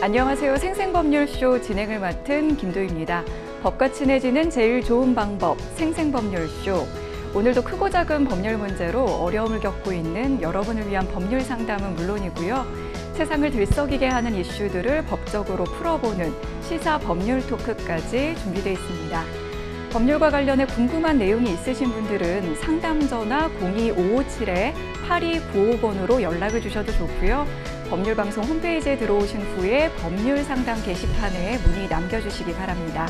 안녕하세요. 생생법률쇼 진행을 맡은 김도희입니다. 법과 친해지는 제일 좋은 방법, 생생법률쇼. 오늘도 크고 작은 법률 문제로 어려움을 겪고 있는 여러분을 위한 법률 상담은 물론이고요. 세상을 들썩이게 하는 이슈들을 법적으로 풀어보는 시사 법률 토크까지 준비되어 있습니다. 법률과 관련해 궁금한 내용이 있으신 분들은 상담 전화 02557-8295번으로 연락을 주셔도 좋고요. 법률방송 홈페이지에 들어오신 후에 법률 상담 게시판에 문의 남겨주시기 바랍니다.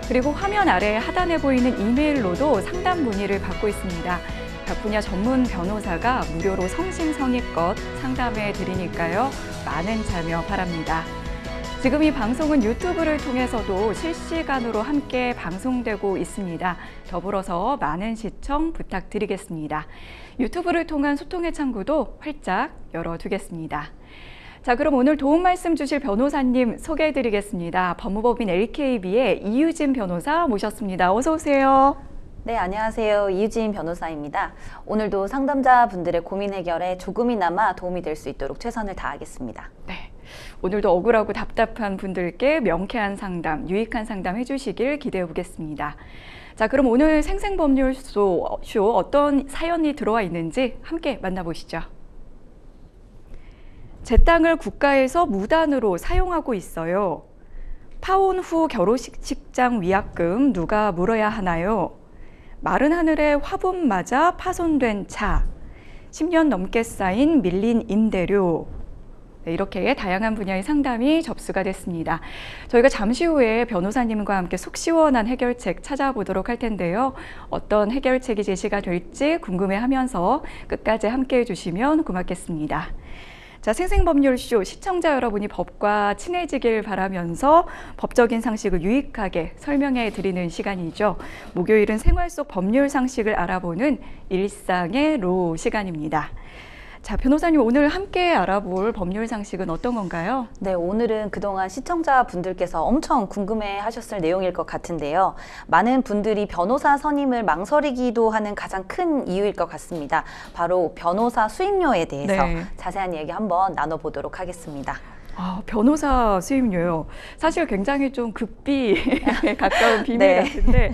그리고 화면 아래 하단에 보이는 이메일로도 상담 문의를 받고 있습니다. 각 분야 전문 변호사가 무료로 성심성의껏 상담해 드리니까요. 많은 참여 바랍니다. 지금 이 방송은 유튜브를 통해서도 실시간으로 함께 방송되고 있습니다. 더불어서 많은 시청 부탁드리겠습니다. 유튜브를 통한 소통의 창구도 활짝 열어두겠습니다. 자, 그럼 오늘 도움 말씀 주실 변호사님 소개해드리겠습니다. 법무법인 LKB의 이유진 변호사 모셨습니다. 어서 오세요. 네, 안녕하세요. 이유진 변호사입니다. 오늘도 상담자분들의 고민 해결에 조금이나마 도움이 될 수 있도록 최선을 다하겠습니다. 네, 오늘도 억울하고 답답한 분들께 명쾌한 상담, 유익한 상담 해주시길 기대해 보겠습니다. 자, 그럼 오늘 생생법률쇼 어떤 사연이 들어와 있는지 함께 만나보시죠. 제 땅을 국가에서 무단으로 사용하고 있어요. 파혼 후 결혼식장 위약금 누가 물어야 하나요? 마른 하늘에 화분 맞아 파손된 차, 10년 넘게 쌓인 밀린 임대료. 네, 이렇게 다양한 분야의 상담이 접수가 됐습니다. 저희가 잠시 후에 변호사님과 함께 속 시원한 해결책 찾아보도록 할 텐데요. 어떤 해결책이 제시가 될지 궁금해하면서 끝까지 함께해 주시면 고맙겠습니다. 자, 생생법률쇼 시청자 여러분이 법과 친해지길 바라면서 법적인 상식을 유익하게 설명해 드리는 시간이죠. 목요일은 생활 속 법률 상식을 알아보는 일상의 로 시간입니다. 자, 변호사님 오늘 함께 알아볼 법률 상식은 어떤 건가요? 네, 오늘은 그동안 시청자분들께서 엄청 궁금해 하셨을 내용일 것 같은데요. 많은 분들이 변호사 선임을 망설이기도 하는 가장 큰 이유일 것 같습니다. 바로 변호사 수임료에 대해서 자세한 얘기 한번 나눠보도록 하겠습니다. 변호사 수임료요. 사실 굉장히 좀 극비에 가까운 비밀 같은데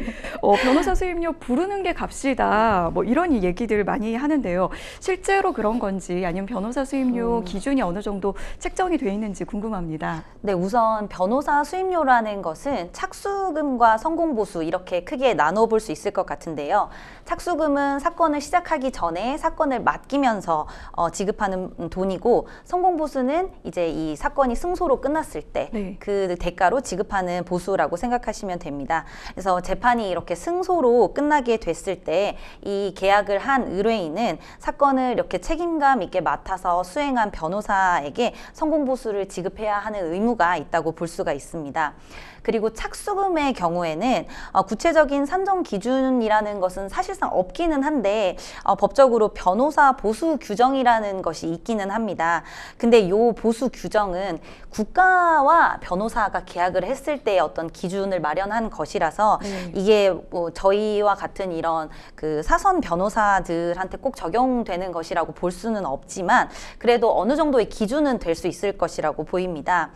변호사 수임료 부르는 게 값이다. 뭐 이런 얘기들 많이 하는데요. 실제로 그런 건지 아니면 변호사 수임료 기준이 어느 정도 책정이 돼 있는지 궁금합니다. 네, 우선 변호사 수임료라는 것은 착수금과 성공보수 이렇게 크게 나눠볼 수 있을 것 같은데요. 착수금은 사건을 시작하기 전에 사건을 맡기면서 지급하는 돈이고, 성공보수는 이제 이 사건이 승소로 끝났을 때 그 대가로 지급하는 보수라고 생각하시면 됩니다. 그래서 재판이 이렇게 승소로 끝나게 됐을 때 이 계약을 한 의뢰인은 사건을 이렇게 책임감 있게 맡아서 수행한 변호사에게 성공보수를 지급해야 하는 의무가 있다고 볼 수가 있습니다. 그리고 착수금의 경우에는 구체적인 산정 기준이라는 것은 사실상 없기는 한데 법적으로 변호사 보수 규정이라는 것이 있기는 합니다. 근데 이 보수 규정은 국가와 변호사가 계약을 했을 때 어떤 기준을 마련한 것이라서 이게 뭐 저희와 같은 이런 그 사선 변호사들한테 꼭 적용되는 것이라고 볼 수는 없지만 그래도 어느 정도의 기준은 될 수 있을 것이라고 보입니다.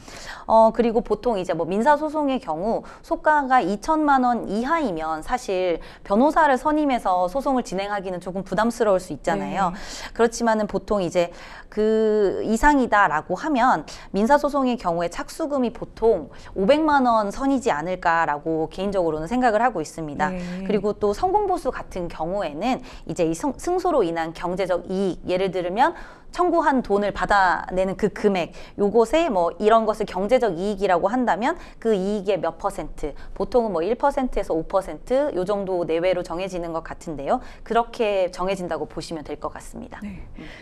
그리고 보통 이제 뭐 민사소송의 경우 소가가 2천만 원 이하이면 사실 변호사를 선임해서 소송을 진행하기는 조금 부담스러울 수 있잖아요. 그렇지만은 보통 이제 그 이상이다라고 하면 민사소송의 경우에 착수금이 보통 500만 원 선이지 않을까라고 개인적으로는 생각을 하고 있습니다. 그리고 또 성공보수 같은 경우에는 이제 이 승소로 인한 경제적 이익, 예를 들면 청구한 돈을 받아내는 그 금액, 요것에 뭐 이런 것을 경제적 이익이라고 한다면 그 이익의 몇 퍼센트, 보통은 뭐 1%에서 5% 요 정도 내외로 정해지는 것 같은데요. 그렇게 정해진다고 보시면 될 것 같습니다.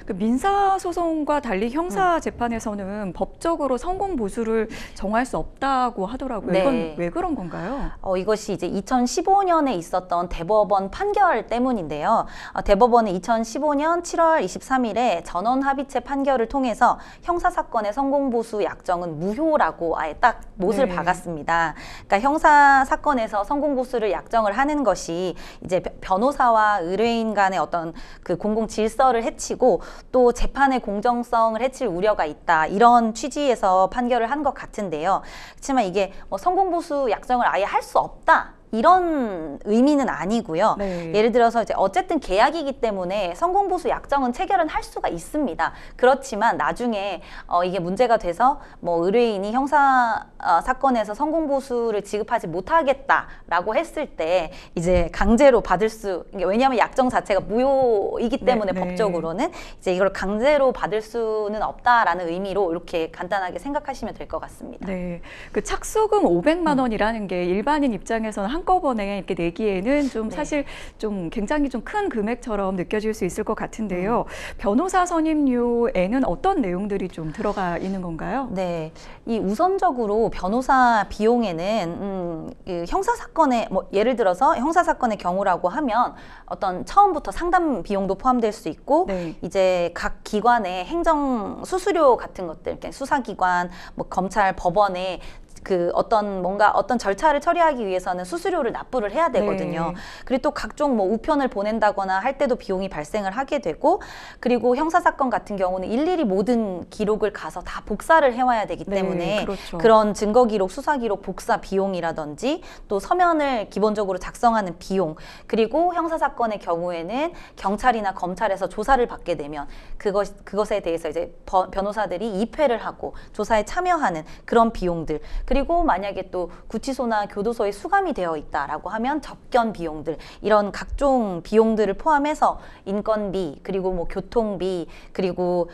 그 민사소송과 달리 형사재판에서는 법적으로 성공보수를 정할 수 없다고 하더라고요. 이건 왜 그런 건가요? 이것이 이제 2015년에 있었던 대법원 판결 때문인데요. 대법원은 2015년 7월 23일에 전원 우선 합의체 판결을 통해서 형사사건의 성공보수 약정은 무효라고 아예 딱 못을 네. 박았습니다. 그러니까 형사사건에서 성공보수를 약정을 하는 것이 이제 변호사와 의뢰인 간의 어떤 그 공공질서를 해치고 또 재판의 공정성을 해칠 우려가 있다. 이런 취지에서 판결을 한 것 같은데요. 그렇지만 이게 뭐 성공보수 약정을 아예 할 수 없다. 이런 의미는 아니고요. 네. 예를 들어서 이제 어쨌든 계약이기 때문에 성공보수 약정은 체결은 할 수가 있습니다. 그렇지만 나중에 이게 문제가 돼서 뭐 의뢰인이 형사 사건에서 성공보수를 지급하지 못하겠다라고 했을 때 이제 강제로 받을 수, 왜냐하면 약정 자체가 무효이기 때문에 네. 법적으로는 이제 이걸 강제로 받을 수는 없다라는 의미로 이렇게 간단하게 생각하시면 될 것 같습니다. 네, 그 착수금 500만 원이라는 게 일반인 입장에서는 한꺼번에 이렇게 내기에는 좀 네. 사실 좀 굉장히 좀 큰 금액처럼 느껴질 수 있을 것 같은데요. 변호사 선임료에는 어떤 내용들이 좀 들어가 있는 건가요? 네, 이 우선적으로 변호사 비용에는 그 형사 사건의 뭐 예를 들어서 형사 사건의 경우라고 하면 어떤 처음부터 상담 비용도 포함될 수 있고 네. 이제 각 기관의 행정 수수료 같은 것들, 그러니까 수사기관, 뭐 검찰, 법원에 그 어떤 절차를 처리하기 위해서는 수수료를 납부를 해야 되거든요. 네. 그리고 또 각종 뭐 우편을 보낸다거나 할 때도 비용이 발생을 하게 되고, 그리고 형사사건 같은 경우는 일일이 모든 기록을 가서 다 복사를 해와야 되기 네, 때문에 그렇죠. 그런 증거기록, 수사기록 복사 비용이라든지 또 서면을 기본적으로 작성하는 비용, 그리고 형사사건의 경우에는 경찰이나 검찰에서 조사를 받게 되면 그것에 대해서 이제 변호사들이 입회를 하고 조사에 참여하는 그런 비용들, 그리고 만약에 또 구치소나 교도소에 수감이 되어 있다라고 하면 접견 비용들, 이런 각종 비용들을 포함해서 인건비, 그리고 뭐 교통비, 그리고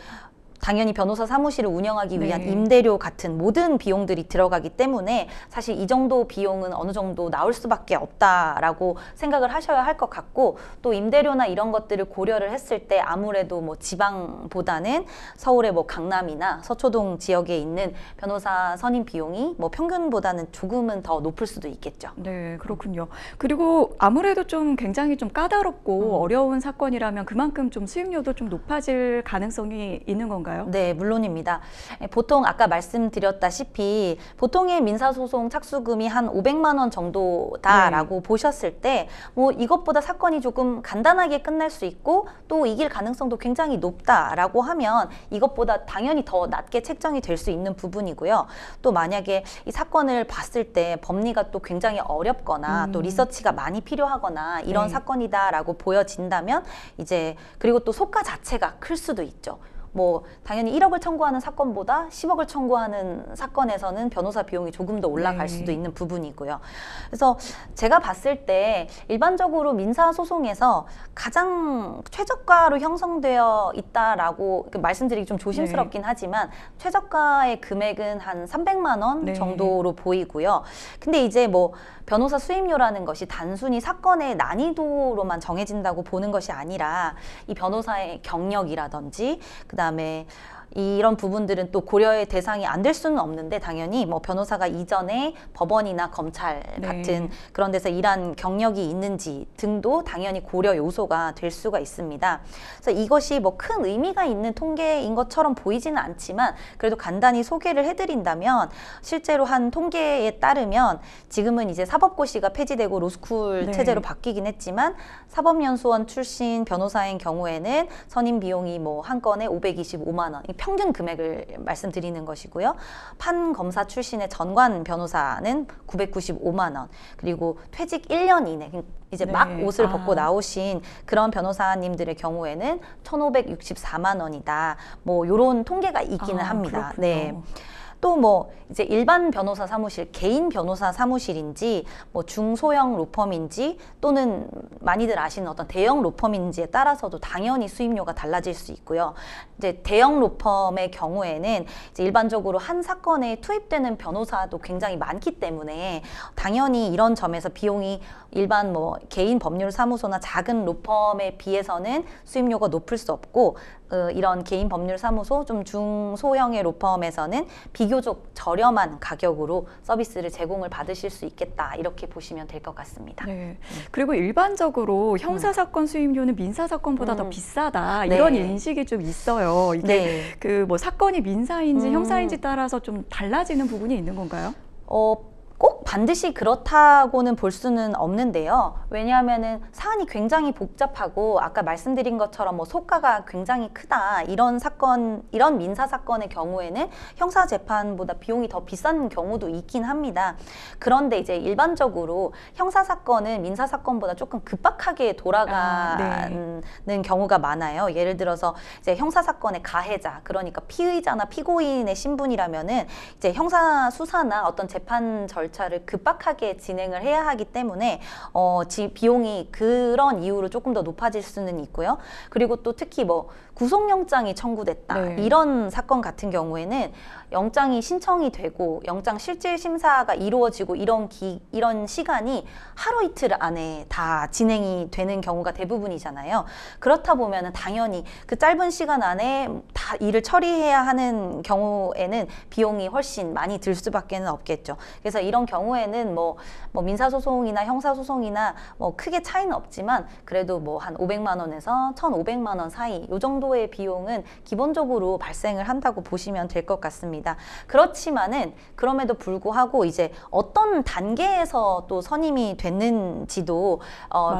당연히 변호사 사무실을 운영하기 위한 네. 임대료 같은 모든 비용들이 들어가기 때문에 사실 이 정도 비용은 어느 정도 나올 수밖에 없다라고 생각을 하셔야 할 것 같고, 또 임대료나 이런 것들을 고려를 했을 때 아무래도 뭐 지방보다는 서울의 뭐 강남이나 서초동 지역에 있는 변호사 선임 비용이 뭐 평균보다는 조금은 더 높을 수도 있겠죠. 네, 그렇군요. 그리고 아무래도 좀 굉장히 좀 까다롭고 어려운 사건이라면 그만큼 좀 수임료도 좀 높아질 가능성이 있는 건가요? 네, 물론입니다. 보통 아까 말씀드렸다시피 보통의 민사소송 착수금이 한 500만 원 정도다라고 보셨을 때 뭐 이것보다 사건이 조금 간단하게 끝날 수 있고 또 이길 가능성도 굉장히 높다라고 하면 이것보다 당연히 더 낮게 책정이 될 수 있는 부분이고요. 또 만약에 이 사건을 봤을 때 법리가 또 굉장히 어렵거나 또 리서치가 많이 필요하거나 이런 네. 사건이다라고 보여진다면 이제 그리고 또 속가 자체가 클 수도 있죠. 뭐 당연히 1억을 청구하는 사건보다 10억을 청구하는 사건에서는 변호사 비용이 조금 더 올라갈 네. 수도 있는 부분이고요. 그래서 제가 봤을 때 일반적으로 민사소송에서 가장 최저가로 형성되어 있다라고 말씀드리기 좀 조심스럽긴 하지만 최저가의 금액은 한 300만 원 네. 정도로 보이고요. 근데 이제 뭐 변호사 수임료라는 것이 단순히 사건의 난이도로만 정해진다고 보는 것이 아니라 이 변호사의 경력이라든지 그다음에 이런 부분들은 또 고려의 대상이 안 될 수는 없는데 당연히 뭐 변호사가 이전에 법원이나 검찰 네. 같은 그런 데서 일한 경력이 있는지 등도 당연히 고려 요소가 될 수가 있습니다. 그래서 이것이 뭐 큰 의미가 있는 통계인 것처럼 보이지는 않지만 그래도 간단히 소개를 해드린다면 실제로 한 통계에 따르면 지금은 이제 사법고시가 폐지되고 로스쿨 네. 체제로 바뀌긴 했지만 사법연수원 출신 변호사인 경우에는 선임 비용이 뭐 한 건에 525만 원, 평균 금액을 말씀드리는 것이고요. 판검사 출신의 전관 변호사는 995만 원, 그리고 퇴직 1년 이내 이제 네. 막 옷을 벗고 나오신 그런 변호사님들의 경우에는 1,564만 원이다. 뭐 이런 통계가 있기는 합니다. 그렇군요. 네. 또 뭐 이제 일반 변호사 사무실, 개인 변호사 사무실인지 뭐 중소형 로펌인지 또는 많이들 아시는 어떤 대형 로펌인지에 따라서도 당연히 수임료가 달라질 수 있고요. 이제 대형 로펌의 경우에는 이제 일반적으로 한 사건에 투입되는 변호사도 굉장히 많기 때문에 당연히 이런 점에서 비용이 일반 뭐 개인 법률 사무소나 작은 로펌에 비해서는 수임료가 높을 수 없고 이런 개인 법률 사무소 좀 중소형의 로펌에서는 비교 비교적 저렴한 가격으로 서비스를 제공을 받으실 수 있겠다 이렇게 보시면 될 것 같습니다. 네. 그리고 일반적으로 형사사건 수임료는 민사사건보다 더 비싸다 이런 네. 인식이 좀 있어요. 이게 네. 그 뭐 사건이 민사인지 형사인지 따라서 좀 달라지는 부분이 있는 건가요? 꼭 반드시 그렇다고는 볼 수는 없는데요. 왜냐하면은 사안이 굉장히 복잡하고 아까 말씀드린 것처럼 뭐 소가가 굉장히 크다 이런 사건, 이런 민사 사건의 경우에는 형사 재판보다 비용이 더 비싼 경우도 있긴 합니다. 그런데 이제 일반적으로 형사 사건은 민사 사건보다 조금 급박하게 돌아가는 경우가 많아요. 예를 들어서 이제 형사 사건의 가해자, 그러니까 피의자나 피고인의 신분이라면은 이제 형사 수사나 어떤 재판 절차를 급박하게 진행을 해야 하기 때문에 비용이 그런 이유로 조금 더 높아질 수는 있고요. 그리고 또 특히 뭐 구속영장이 청구됐다 이런 사건 같은 경우에는 영장이 신청이 되고 영장 실질 심사가 이루어지고 이런 시간이 하루 이틀 안에 다 진행이 되는 경우가 대부분이잖아요. 그렇다 보면은 당연히 그 짧은 시간 안에 다 일을 처리해야 하는 경우에는 비용이 훨씬 많이 들 수밖에는 없겠죠. 그래서 이런 경우에는 뭐 민사소송이나 형사소송이나 뭐 크게 차이는 없지만 그래도 뭐 한 500만 원에서 1,500만 원 사이 이 정도의 비용은 기본적으로 발생을 한다고 보시면 될 것 같습니다. 그렇지만은 그럼에도 불구하고 이제 어떤 단계에서 또 선임이 됐는지도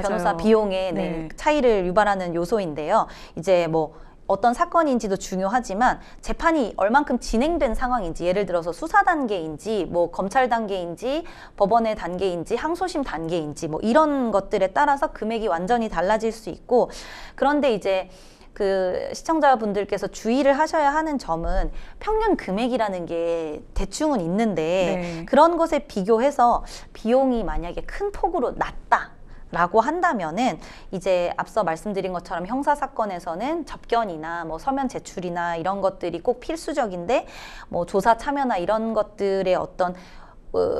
변호사 비용의 차이를 유발하는 요소인데요. 이제 뭐 어떤 사건인지도 중요하지만 재판이 얼만큼 진행된 상황인지, 예를 들어서 수사 단계인지 뭐 검찰 단계인지 법원의 단계인지 항소심 단계인지 뭐 이런 것들에 따라서 금액이 완전히 달라질 수 있고, 그런데 이제 그 시청자분들께서 주의를 하셔야 하는 점은 평균 금액이라는 게 대충은 있는데 그런 것에 비교해서 비용이 만약에 큰 폭으로 낮다 라고 한다면은 이제 앞서 말씀드린 것처럼 형사 사건에서는 접견이나 뭐 서면 제출이나 이런 것들이 꼭 필수적인데 뭐 조사 참여나 이런 것들의 어떤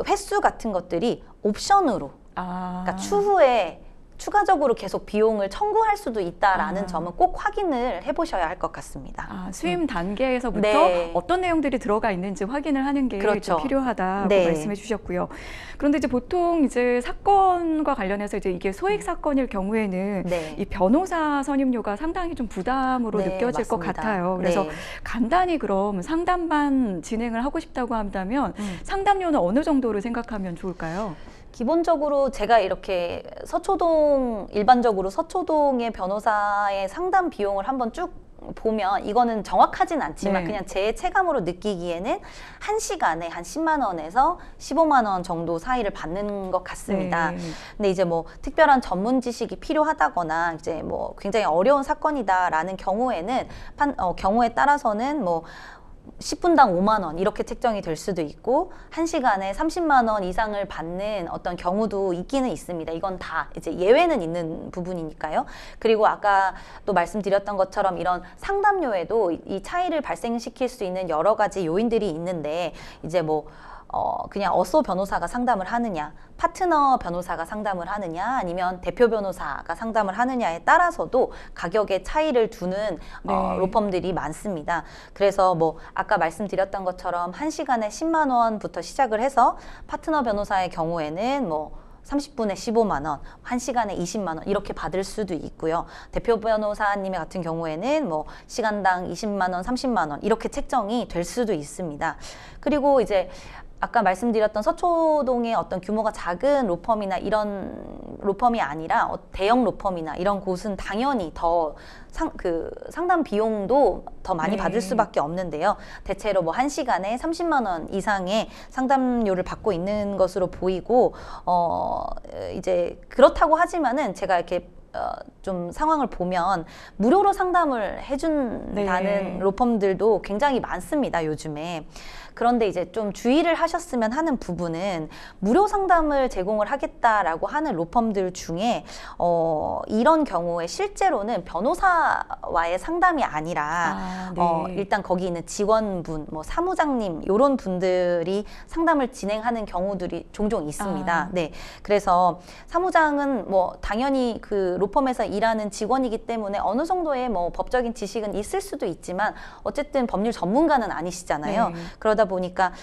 횟수 같은 것들이 옵션으로 그러니까 추후에 추가적으로 계속 비용을 청구할 수도 있다라는 점은 꼭 확인을 해보셔야 할 것 같습니다. 수임 단계에서부터 어떤 내용들이 들어가 있는지 확인을 하는 게 좀 필요하다고 말씀해 주셨고요. 그런데 이제 보통 이제 사건과 관련해서 이제 이게 소액 사건일 경우에는 이 변호사 선임료가 상당히 좀 부담으로 느껴질 것 같아요. 그래서 간단히 그럼 상담만 진행을 하고 싶다고 한다면 상담료는 어느 정도로 생각하면 좋을까요? 기본적으로 제가 이렇게 일반적으로 서초동의 변호사의 상담 비용을 한번 쭉 보면 이거는 정확하진 않지만 그냥 제 체감으로 느끼기에는 1시간에 한 10만 원에서 15만 원 정도 사이를 받는 것 같습니다. 근데 이제 뭐 특별한 전문 지식이 필요하다거나 이제 뭐 굉장히 어려운 사건이다라는 경우에는 경우에 따라서는 뭐 10분당 5만 원 이렇게 책정이 될 수도 있고 1시간에 30만 원 이상을 받는 어떤 경우도 있기는 있습니다. 이건 다 이제 예외는 있는 부분이니까요. 그리고 아까 또 말씀드렸던 것처럼 이런 상담료에도 이 차이를 발생시킬 수 있는 여러 가지 요인들이 있는데 이제 뭐 그냥 어소 변호사가 상담을 하느냐, 파트너 변호사가 상담을 하느냐, 아니면 대표 변호사가 상담을 하느냐에 따라서도 가격의 차이를 두는 로펌들이 많습니다. 그래서 뭐 아까 말씀드렸던 것처럼 1시간에 10만 원부터 시작을 해서 파트너 변호사의 경우에는 뭐 30분에 15만 원, 1시간에 20만 원 이렇게 받을 수도 있고요. 대표 변호사님 같은 경우에는 뭐 시간당 20만 원, 30만 원 이렇게 책정이 될 수도 있습니다. 그리고 이제 아까 말씀드렸던 서초동의 어떤 규모가 작은 로펌이나 이런 로펌이 아니라 대형 로펌이나 이런 곳은 당연히 더 상담 비용도 더 많이 받을 수밖에 없는데요. 대체로 뭐 1시간에 30만 원 이상의 상담료를 받고 있는 것으로 보이고 이제 그렇다고 하지만은 제가 이렇게 좀 상황을 보면 무료로 상담을 해준다는 로펌들도 굉장히 많습니다, 요즘에. 그런데 이제 좀 주의를 하셨으면 하는 부분은 무료 상담을 제공을 하겠다라고 하는 로펌들 중에 이런 경우에 실제로는 변호사와의 상담이 아니라 일단 거기 있는 직원분, 뭐 사무장님 이런 분들이 상담을 진행하는 경우들이 종종 있습니다. 그래서 사무장은 뭐 당연히 그 로펌에서 일하는 직원이기 때문에 어느 정도의 뭐 법적인 지식은 있을 수도 있지만 어쨌든 법률 전문가는 아니시잖아요. 네. 그러다 보니까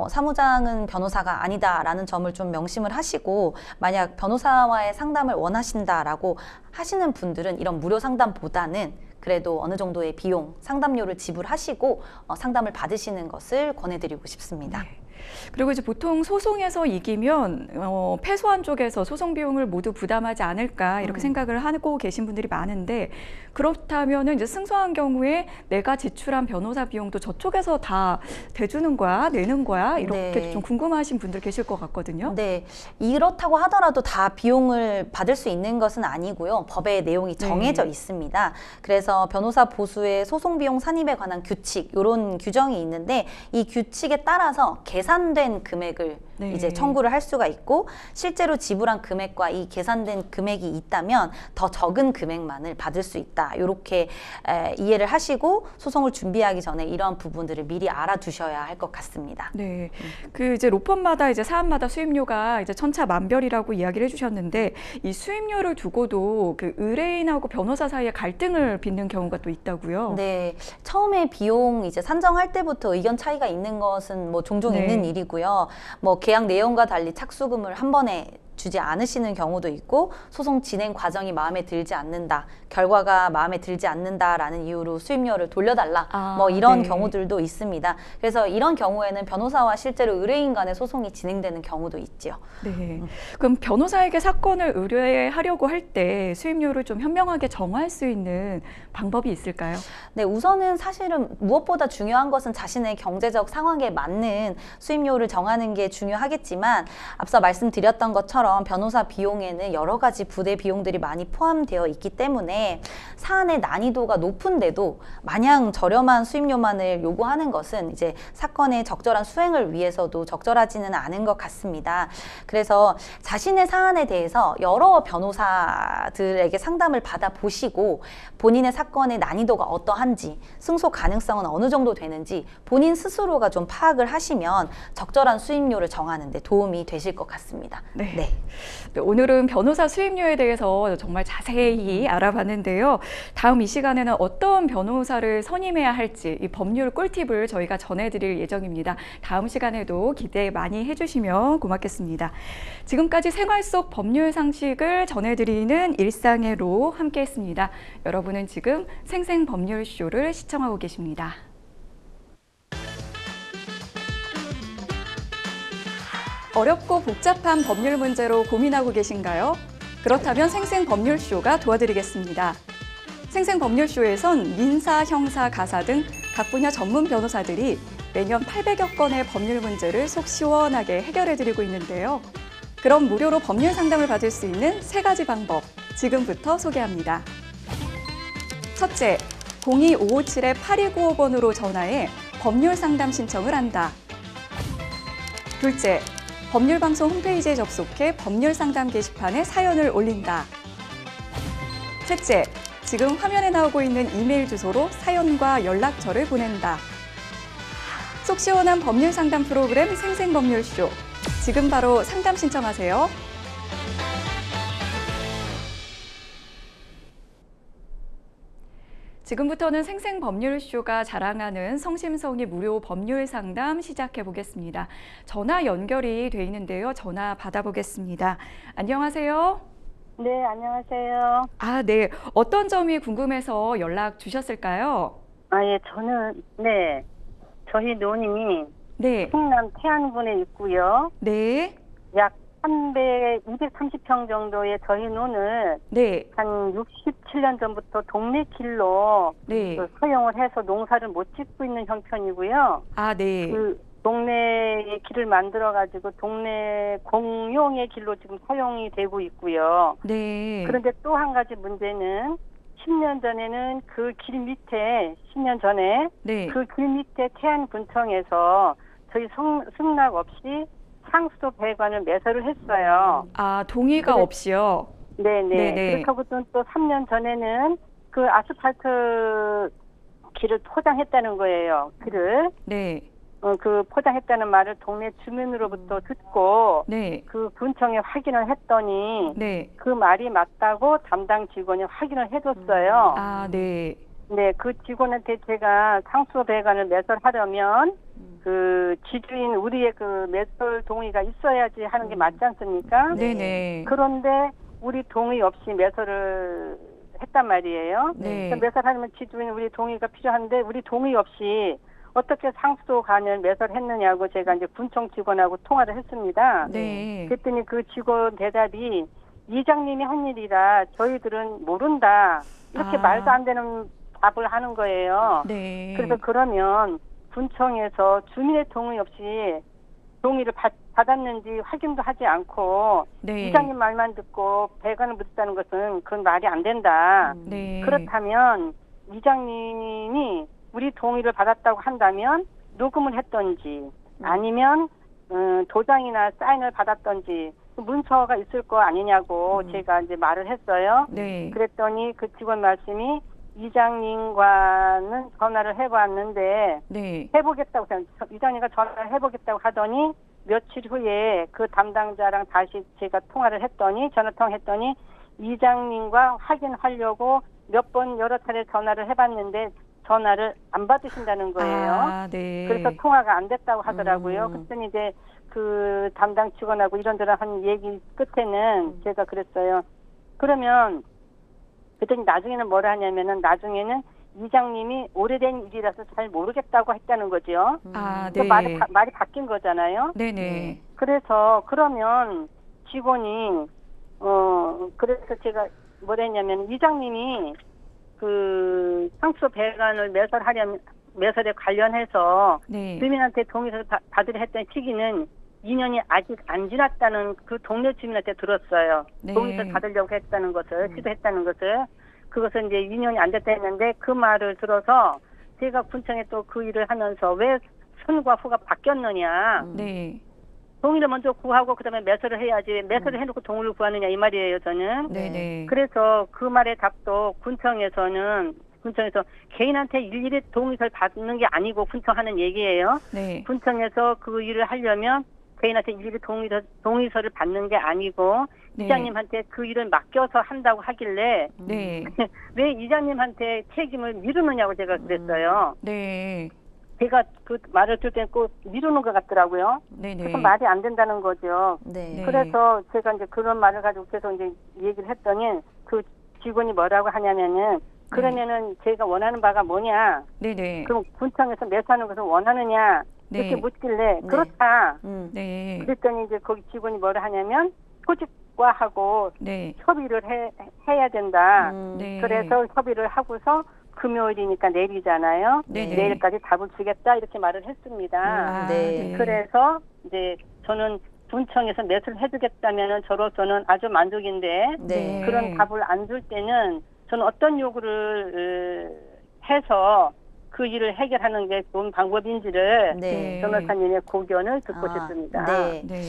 사무장은 변호사가 아니다라는 점을 좀 명심을 하시고, 만약 변호사와의 상담을 원하신다라고 하시는 분들은 이런 무료 상담보다는 그래도 어느 정도의 비용, 상담료를 지불하시고 상담을 받으시는 것을 권해드리고 싶습니다. 네. 그리고 이제 보통 소송에서 이기면 패소한 쪽에서 소송 비용을 모두 부담하지 않을까 이렇게 생각을 하고 계신 분들이 많은데, 그렇다면은 이제 승소한 경우에 내가 지출한 변호사 비용도 저쪽에서 다 대주는 거야, 내는 거야, 이렇게 네. 좀 궁금하신 분들 계실 것 같거든요. 네, 이렇다고 하더라도 다 비용을 받을 수 있는 것은 아니고요. 법의 내용이 정해져 있습니다. 그래서 변호사 보수의 소송 비용 산입에 관한 규칙, 이런 규정이 있는데 이 규칙에 따라서 계산된 금액을 네. 이제 청구를 할 수가 있고, 실제로 지불한 금액과 이 계산된 금액이 있다면 더 적은 금액만을 받을 수 있다. 이렇게 이해를 하시고 소송을 준비하기 전에 이러한 부분들을 미리 알아두셔야 할 것 같습니다. 네, 그 이제 로펌마다 이제 사안마다 수임료가 이제 천차만별이라고 이야기를 해주셨는데, 이 수임료를 두고도 그 의뢰인하고 변호사 사이에 갈등을 빚는 경우가 또 있다고요. 네, 처음에 비용 이제 산정할 때부터 의견 차이가 있는 것은 뭐 종종 네. 있는 일이고요. 뭐 계약 내용과 달리 착수금을 한 번에 주지 않으시는 경우도 있고, 소송 진행 과정이 마음에 들지 않는다, 결과가 마음에 들지 않는다라는 이유로 수임료를 돌려달라, 뭐 이런 네. 경우들도 있습니다. 그래서 이런 경우에는 변호사와 실제로 의뢰인 간의 소송이 진행되는 경우도 있지요. 네, 그럼 변호사에게 사건을 의뢰하려고 할 때 수임료를 좀 현명하게 정할 수 있는 방법이 있을까요? 네, 우선은 사실은 무엇보다 중요한 것은 자신의 경제적 상황에 맞는 수임료를 정하는 게 중요하겠지만, 앞서 말씀드렸던 것처럼 변호사 비용에는 여러 가지 부대 비용들이 많이 포함되어 있기 때문에 사안의 난이도가 높은데도 마냥 저렴한 수임료만을 요구하는 것은 이제 사건의 적절한 수행을 위해서도 적절하지는 않은 것 같습니다. 그래서 자신의 사안에 대해서 여러 변호사들에게 상담을 받아보시고, 본인의 사건의 난이도가 어떠한지, 승소 가능성은 어느 정도 되는지 본인 스스로가 좀 파악을 하시면 적절한 수임료를 정하는 데 도움이 되실 것 같습니다. 네. 네. 네, 오늘은 변호사 수임료에 대해서 정말 자세히 알아봤는데요. 다음 이 시간에는 어떤 변호사를 선임해야 할지 이 법률 꿀팁을 저희가 전해드릴 예정입니다. 다음 시간에도 기대 많이 해주시면 고맙겠습니다. 지금까지 생활 속 법률 상식을 전해드리는 일상의 로 함께했습니다. 여러분은 지금 생생법률쇼를 시청하고 계십니다. 어렵고 복잡한 법률 문제로 고민하고 계신가요? 그렇다면 생생법률쇼가 도와드리겠습니다. 생생법률쇼에선 민사, 형사, 가사 등 각 분야 전문 변호사들이 매년 800여 건의 법률 문제를 속 시원하게 해결해드리고 있는데요. 그럼 무료로 법률 상담을 받을 수 있는 3가지 방법, 지금부터 소개합니다. 첫째, 02-557-8295번으로 전화해 법률 상담 신청을 한다. 둘째, 법률방송 홈페이지에 접속해 법률 상담 게시판에 사연을 올린다. 셋째, 지금 화면에 나오고 있는 이메일 주소로 사연과 연락처를 보낸다. 속 시원한 법률 상담 프로그램 생생법률쇼. 지금 바로 상담 신청하세요. 지금부터는 생생법률쇼가 자랑하는 성심성의 무료 법률 상담 시작해 보겠습니다. 전화 연결이 돼 있는데요. 전화 받아보겠습니다. 안녕하세요. 네, 안녕하세요. 아, 네. 어떤 점이 궁금해서 연락 주셨을까요? 예, 저희 노님이 네. 충남 태안군에 있고요. 네. 약 230평 정도의 저희 논을 네. 한 67년 전부터 동네 길로 네. 사용을 해서 농사를 못 짓고 있는 형편이고요. 아, 네. 그 동네의 길을 만들어가지고 동네 공용의 길로 지금 사용이 되고 있고요. 네. 그런데 또 한 가지 문제는 10년 전에는 그 길 밑에, 10년 전에 네. 그 길 밑에 태안군청에서 저희 승낙 없이 상수도 배관을 매설을 했어요. 아, 동의가 그래- 없이요? 네네. 네네. 그렇다고 또 3년 전에는 그 아스팔트 길을 포장했다는 거예요. 길을. 네. 그 포장했다는 말을 동네 주민으로부터 듣고 네. 그 군청에 확인을 했더니 네. 그 말이 맞다고 담당 직원이 확인을 해줬어요. 아, 네. 네, 그 직원한테 제가 상수 배관을 매설하려면 그 지주인 우리의 그 매설 동의가 있어야지 하는 게 맞지 않습니까? 네네. 그런데 우리 동의 없이 매설을 했단 말이에요. 네. 그래서 매설하려면 지주인 우리 동의가 필요한데 우리 동의 없이 어떻게 상수도관을 매설했느냐고 제가 이제 군청 직원하고 통화를 했습니다. 네. 그랬더니 그 직원 대답이 이장님이 한 일이라 저희들은 모른다. 이렇게 아. 말도 안 되는 답을 하는 거예요. 네. 그래서 그러면 군청에서 주민의 동의 없이 동의를 받았는지 확인도 하지 않고 네. 이장님 말만 듣고 배관을 묻었다는 것은 그건 말이 안 된다. 네. 그렇다면 이장님이 우리 동의를 받았다고 한다면 녹음을 했던지 아니면 도장이나 사인을 받았던지 그 문서가 있을 거 아니냐고 제가 이제 말을 했어요. 네. 그랬더니 그 직원 말씀이 이장님과는 전화를 해봤는데 네. 해보겠다고 이장님과 전화를 해보겠다고 하더니 며칠 후에 그 담당자랑 다시 제가 통화를 했더니 전화통화했더니 이장님과 확인하려고 몇 번 여러 차례 전화를 해봤는데 전화를 안 받으신다는 거예요. 아, 네. 그래서 통화가 안 됐다고 하더라고요. 그랬더니 이제 그 담당 직원하고 이런저런 한 얘기 끝에는 제가 그랬어요. 그러면 그랬더니 나중에는 뭐라 하냐면은 나중에는 이장님이 오래된 일이라서 잘 모르겠다고 했다는 거죠. 아, 그 네. 말이 바뀐 거잖아요. 네네. 그래서 그러면 직원이 그래서 제가 뭐라 했냐면 이장님이 그 상수 배관을 매설에 관련해서 네. 주민한테 동의서를 받으려 했던 시기는 2년이 아직 안 지났다는 그 동네 주민한테 들었어요. 네. 동의서를 받으려고 했다는 것을 시도했다는 것을 그것은 이제 2년이 안 됐다 했는데 그 말을 들어서 제가 군청에 또 그 일을 하면서 왜 선과 후가 바뀌었느냐. 네. 동의를 먼저 구하고 그다음에 매설을 해야지 매설을 해놓고 동의를 구하느냐 이 말이에요 저는. 네네. 그래서 그 말의 답도 군청에서 개인한테 일일이 동의서를 받는 게 아니고 군청하는 얘기예요. 네. 군청에서 그 일을 하려면 개인한테 일일이 동의서를 받는 게 아니고 네. 이장님한테 그 일을 맡겨서 한다고 하길래 네. 왜 이장님한테 책임을 미루느냐고 제가 그랬어요. 네. 제가 그 말을 들을 때 꼭 미루는 것 같더라고요. 네네. 그래서 말이 안 된다는 거죠. 네. 그래서 제가 이제 그런 말을 가지고 계속 이제 얘기를 했더니 그 직원이 뭐라고 하냐면은 그러면은 제가 원하는 바가 뭐냐? 네네. 그럼 군청에서 매수하는 것을 원하느냐? 네. 이렇게 묻길래 네. 그렇다. 네. 그랬더니 이제 거기 직원이 뭐라 하냐면 소집과하고 네. 협의를 해야 된다. 네. 그래서 협의를 하고서 금요일이니까 내일이잖아요. 네네. 내일까지 답을 주겠다 이렇게 말을 했습니다. 아, 네. 그래서 이제 저는 군청에서 매수를 해주겠다면은 저로서는 아주 만족인데 네. 그런 답을 안 줄 때는 저는 어떤 요구를 해서 그 일을 해결하는 게 좋은 방법인지를 네. 변호사님의 고견을 듣고 아, 싶습니다. 네. 네.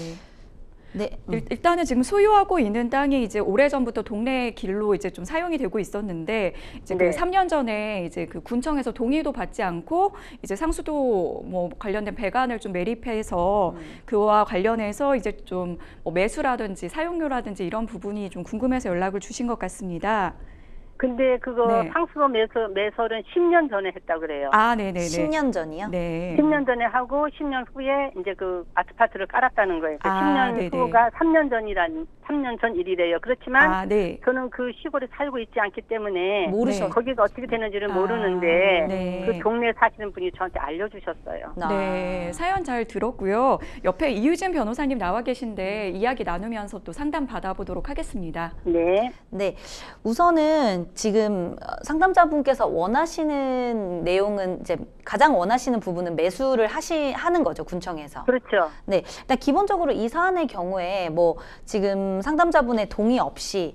네. 일단은 지금 소유하고 있는 땅이 이제 오래전부터 동네 길로 이제 좀 사용이 되고 있었는데 이제 네. 그 3년 전에 이제 그 군청에서 동의도 받지 않고 이제 상수도 뭐 관련된 배관을 좀 매립해서 그와 관련해서 이제 좀 뭐 매수라든지 사용료라든지 이런 부분이 좀 궁금해서 연락을 주신 것 같습니다. 근데 그거 네. 상수도 매설은 10년 전에 했다 그래요. 아, 네네네. 10년 전이요? 네. 10년 전에 하고 10년 후에 이제 그 아스팔트를 깔았다는 거예요. 그 아, 10년 네네. 후가 3년 전 일이래요. 그렇지만 아, 네. 저는 그 시골에 살고 있지 않기 때문에 모르셨. 거기가 어떻게 되는지를 아, 모르는데 네. 그 동네에 사시는 분이 저한테 알려주셨어요. 아. 네, 사연 잘 들었고요. 옆에 이유진 변호사님 나와 계신데 이야기 나누면서 또 상담 받아보도록 하겠습니다. 네. 네, 우선은 지금 상담자분께서 원하시는 내용은 이제 가장 원하시는 부분은 매수를 하는 거죠, 군청에서. 그렇죠. 네, 일단 기본적으로 이 사안의 경우에 뭐 지금 상담자분의 동의 없이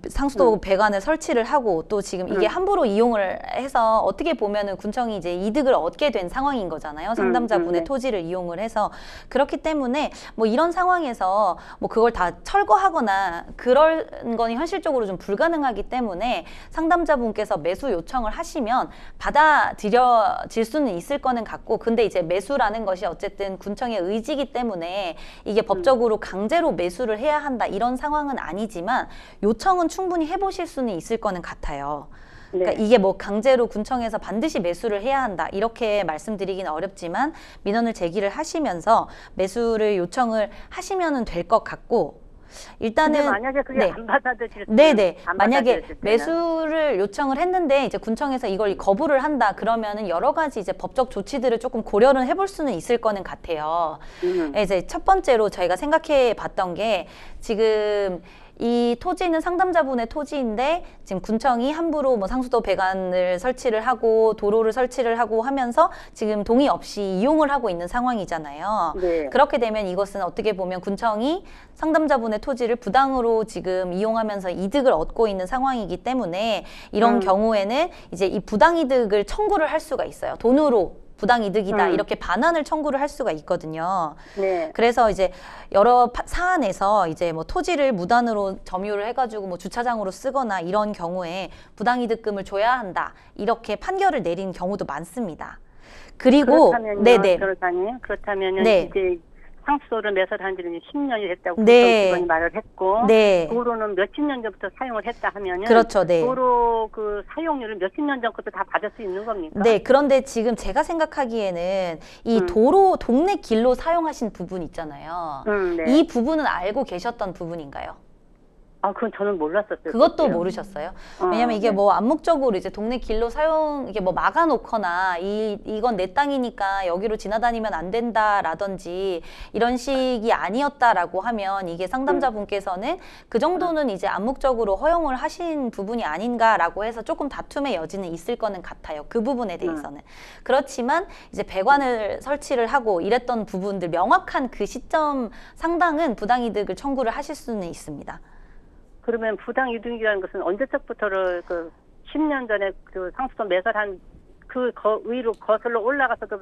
상수도 배관을 설치를 하고 또 지금 이게 함부로 이용을 해서 어떻게 보면은 군청이 이제 이득을 얻게 된 상황인 거잖아요. 상담자분의 네. 토지를 이용을 해서. 그렇기 때문에 뭐 이런 상황에서 뭐 그걸 다 철거하거나 그런 건 현실적으로 좀 불가능하기 때문에 상담자분께서 매수 요청을 하시면 받아들여질 수는 있을 거는 같고, 근데 이제 매수라는 것이 어쨌든 군청의 의지이기 때문에 이게 법적으로 강제로 매수를 해야 한다 이런 상황은 아니지만 요청은 충분히 해보실 수는 있을 거는 같아요. 그러니까 네. 이게 뭐 강제로 군청에서 반드시 매수를 해야 한다 이렇게 말씀드리기는 어렵지만 민원을 제기를 하시면서 매수를 요청을 하시면은 될 것 같고, 근데 일단은 만약에 그게 네. 안 받아들일 네네. 안 만약에 받아들였을 때는. 매수를 요청을 했는데 이제 군청에서 이걸 거부를 한다 그러면은 여러 가지 이제 법적 조치들을 조금 고려를 해볼 수는 있을 거는 같아요. 이제 첫 번째로 저희가 생각해 봤던 게, 지금 이 토지는 상담자분의 토지인데 지금 군청이 함부로 뭐 상수도 배관을 설치를 하고 도로를 설치를 하고 하면서 지금 동의 없이 이용을 하고 있는 상황이잖아요. 네. 그렇게 되면 이것은 어떻게 보면 군청이 상담자분의 토지를 부당으로 지금 이용하면서 이득을 얻고 있는 상황이기 때문에 이런 경우에는 이제 이 부당이득을 청구를 할 수가 있어요. 돈으로 부당이득이다 이렇게 반환을 청구를 할 수가 있거든요. 네. 그래서 이제 여러 사안에서 이제 뭐 토지를 무단으로 점유를 해가지고 뭐 주차장으로 쓰거나 이런 경우에 부당이득금을 줘야 한다 이렇게 판결을 내린 경우도 많습니다. 그리고 그렇다면요, 네네. 변호사님, 그렇다면은 네. 이제 상수도를 매설한 지는 10년이 됐다고 네. 직원이 말을 했고, 네. 도로는 몇십 년 전부터 사용을 했다 하면은 그렇죠. 네. 도로 그 사용료를 몇십 년 전부터 다 받을 수 있는 겁니까? 네, 그런데 지금 제가 생각하기에는 이 도로 동네 길로 사용하신 부분 있잖아요. 네. 이 부분은 알고 계셨던 부분인가요? 아, 그건 저는 몰랐었어요. 그것도 그때요. 모르셨어요? 왜냐면 이게 네. 뭐 암묵적으로 이제 동네 길로 이게 뭐 막아놓거나 이건 내 땅이니까 여기로 지나다니면 안 된다라든지 이런 식이 아니었다라고 하면 이게 상담자분께서는 그 정도는 이제 암묵적으로 허용을 하신 부분이 아닌가라고 해서 조금 다툼의 여지는 있을 거는 같아요. 그 부분에 대해서는. 그렇지만 이제 배관을 설치를 하고 이랬던 부분들 명확한 그 시점 상당은 부당이득을 청구를 하실 수는 있습니다. 그러면 부당이득이라는 것은 언제적부터를 그 10년 전에 그 상수도 매설한 그 위로 거슬러 올라가서도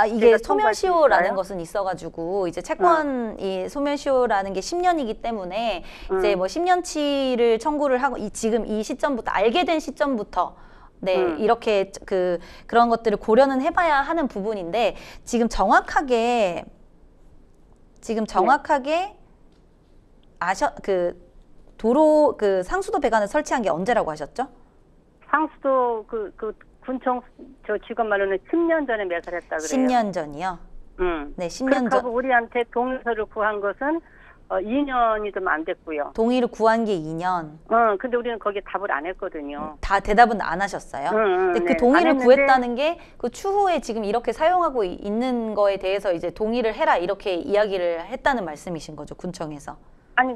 이게 제가 청구할 수 소멸시효라는 있어요? 것은 있어가지고 이제 채권이 소멸시효라는 게 10년이기 때문에 이제 뭐 10년치를 청구를 하고 지금 이 시점부터 알게 된 시점부터 네 이렇게 그런 것들을 고려는 해봐야 하는 부분인데 지금 정확하게 도로 상수도 배관을 설치한 게 언제라고 하셨죠? 상수도 그 군청 저 직원 말로는 10년 전에 매설했다 그래요. 10년 전이요? 네, 10년 그렇다고 전. 우리한테 동의서를 구한 것은 2년이 좀 안 됐고요. 동의를 구한 게 2년. 근데 우리는 거기에 답을 안 했거든요. 다 대답은 안 하셨어요? 근데 그 네. 동의를 안 했는데 구했다는 게 그 추후에 지금 이렇게 사용하고 있는 거에 대해서 이제 동의를 해라 이렇게 이야기를 했다는 말씀이신 거죠, 군청에서? 아니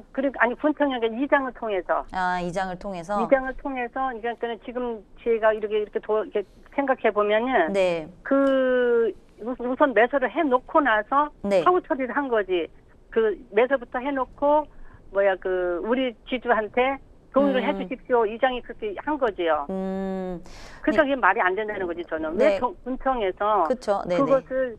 군청이 아니라 이장을 통해서. 이장을 통해서? 이장을 통해서 그러니까 제금 제가 이렇게 생각해 보면은 네. 그 우선 매설을 해놓고 나서 네. 사후 처리를 한 거지. 그 매설부터 해놓고 우리 지주한테 동의를 해주십시오. 이장이 그렇게 한 거지요. 그러니까 이게 말이 안 된다는 거지 저는. 네. 왜 군청에서 그쵸. 네네. 그것을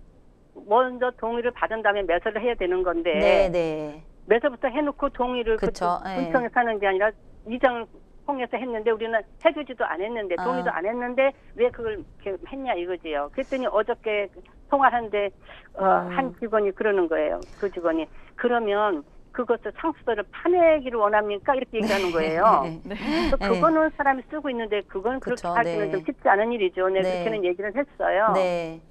먼저 동의를 받은 다음에 매설을 해야 되는 건데 네네. 매설부터 해놓고 동의를 그쵸. 군청에서 하는 게 아니라 이장을 통해서 했는데 우리는 해주지도 않았는데 동의도 안 했는데 왜 그걸 이렇게 했냐 이거지요. 그랬더니 어저께 통화하는데 한 직원이 그러는 거예요. 그 직원이 그러면 그것을 상수도를 파내기를 원합니까? 이렇게 얘기하는 거예요. 네. 그거는 사람이 쓰고 있는데 그건 그렇게 그쵸, 하기는 네. 좀 쉽지 않은 일이죠. 네, 네. 그렇게는 얘기를 했어요. 네.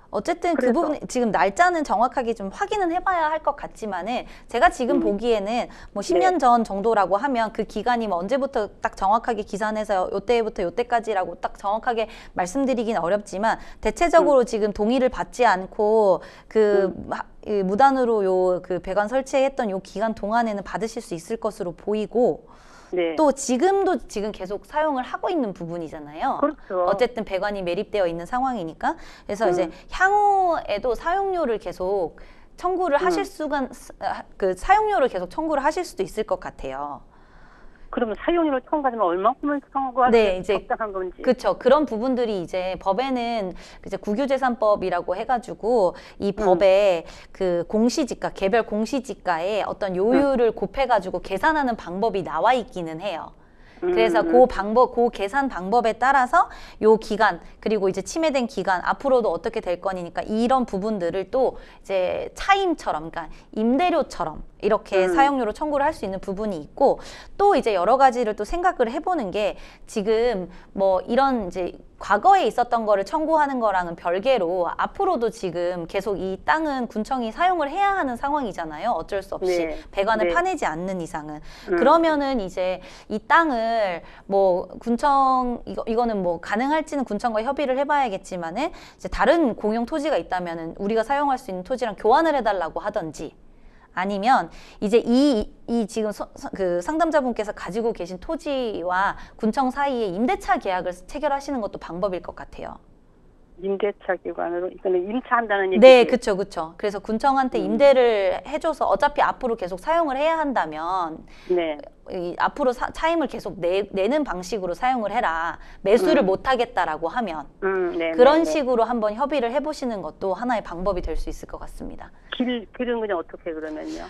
어쨌든 그 그래서. 부분 지금 날짜는 정확하게 좀 확인은 해봐야 할 것 같지만은 제가 지금 보기에는 뭐 10년 전 정도라고 하면 그 기간이 뭐 언제부터 딱 정확하게 기산해서 요때부터 요때까지라고 딱 정확하게 말씀드리기는 어렵지만 대체적으로 지금 동의를 받지 않고 이 무단으로 그 배관 설치했던 요 기간 동안에는 받으실 수 있을 것으로 보이고 네. 또 지금도 지금 계속 사용을 하고 있는 부분이잖아요. 그렇죠. 어쨌든 배관이 매립되어 있는 상황이니까. 그래서 이제 향후에도 사용료를 계속 청구를 하실 수가 사용료를 계속 청구를 하실 수도 있을 것 같아요. 그러면 사용료를 청구하면 얼마큼을 청구하는 네, 게 이제 적당한 건지. 그렇죠. 그런 부분들이 이제 법에는 이제 국유재산법이라고 해가지고 이 법에 그 공시지가, 개별 공시지가에 어떤 요율을 곱해가지고 계산하는 방법이 나와 있기는 해요. 그래서 그 계산 방법에 따라서 요 기간, 그리고 이제 침해된 기간, 앞으로도 어떻게 될 거니까 이런 부분들을 또 이제 차임처럼, 그러니까 임대료처럼 이렇게 사용료로 청구를 할 수 있는 부분이 있고, 또 이제 여러 가지를 또 생각을 해보는 게, 지금 뭐 이런 이제 과거에 있었던 거를 청구하는 거랑은 별개로 앞으로도 지금 계속 이 땅은 군청이 사용을 해야 하는 상황이잖아요. 어쩔 수 없이 네. 배관을 네. 파내지 않는 이상은. 그러면은 이제 이 땅을 뭐 군청, 이거는 뭐 가능할지는 군청과 협의를 해봐야겠지만은, 이제 다른 공용 토지가 있다면은 우리가 사용할 수 있는 토지랑 교환을 해달라고 하던지, 아니면 이제 이 지금 그 상담자분께서 가지고 계신 토지와 군청 사이에 임대차 계약을 체결하시는 것도 방법일 것 같아요. 임대차 기관으로 이거는 임차한다는 얘기죠. 네, 그렇죠, 그렇죠. 그래서 군청한테 임대를 해줘서 어차피 앞으로 계속 사용을 해야 한다면, 네. 앞으로 차임을 계속 내는 방식으로 사용을 해라. 매수를 못 하겠다라고 하면 네, 그런 네, 네. 식으로 한번 협의를 해보시는 것도 하나의 방법이 될 수 있을 것 같습니다. 길은 그냥 어떻게 그러면요?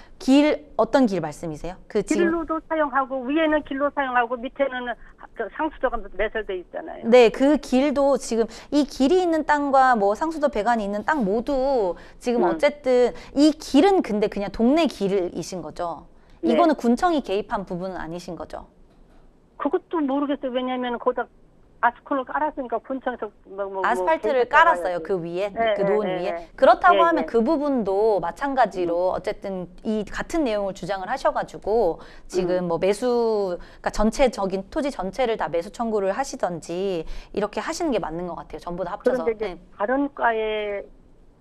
어떤 길 말씀이세요? 그 지금 길로도 사용하고 위에는 길로 사용하고 밑에는 그 상수도가 매설돼 있잖아요. 네, 그 길도 지금 이 길이 있는 땅과 뭐 상수도 배관이 있는 땅 모두 지금 어쨌든 이 길은 근데 그냥 동네 길이신 거죠. 네. 이거는 군청이 개입한 부분은 아니신 거죠. 그것도 모르겠어요. 왜냐하면 거기다 아스팔트를 깔았으니까 군청에서 아스팔트를 깔았어요. 그 위에, 네, 그 노은 네, 위에. 네. 그렇다고 네, 하면 네. 그 부분도 마찬가지로 어쨌든 이 같은 내용을 주장을 하셔가지고 지금 뭐 매수, 그러니까 전체적인 토지 전체를 다 매수 청구를 하시던지 이렇게 하시는 게 맞는 것 같아요. 전부 다 합쳐서. 그런데 이제 네. 다른 과의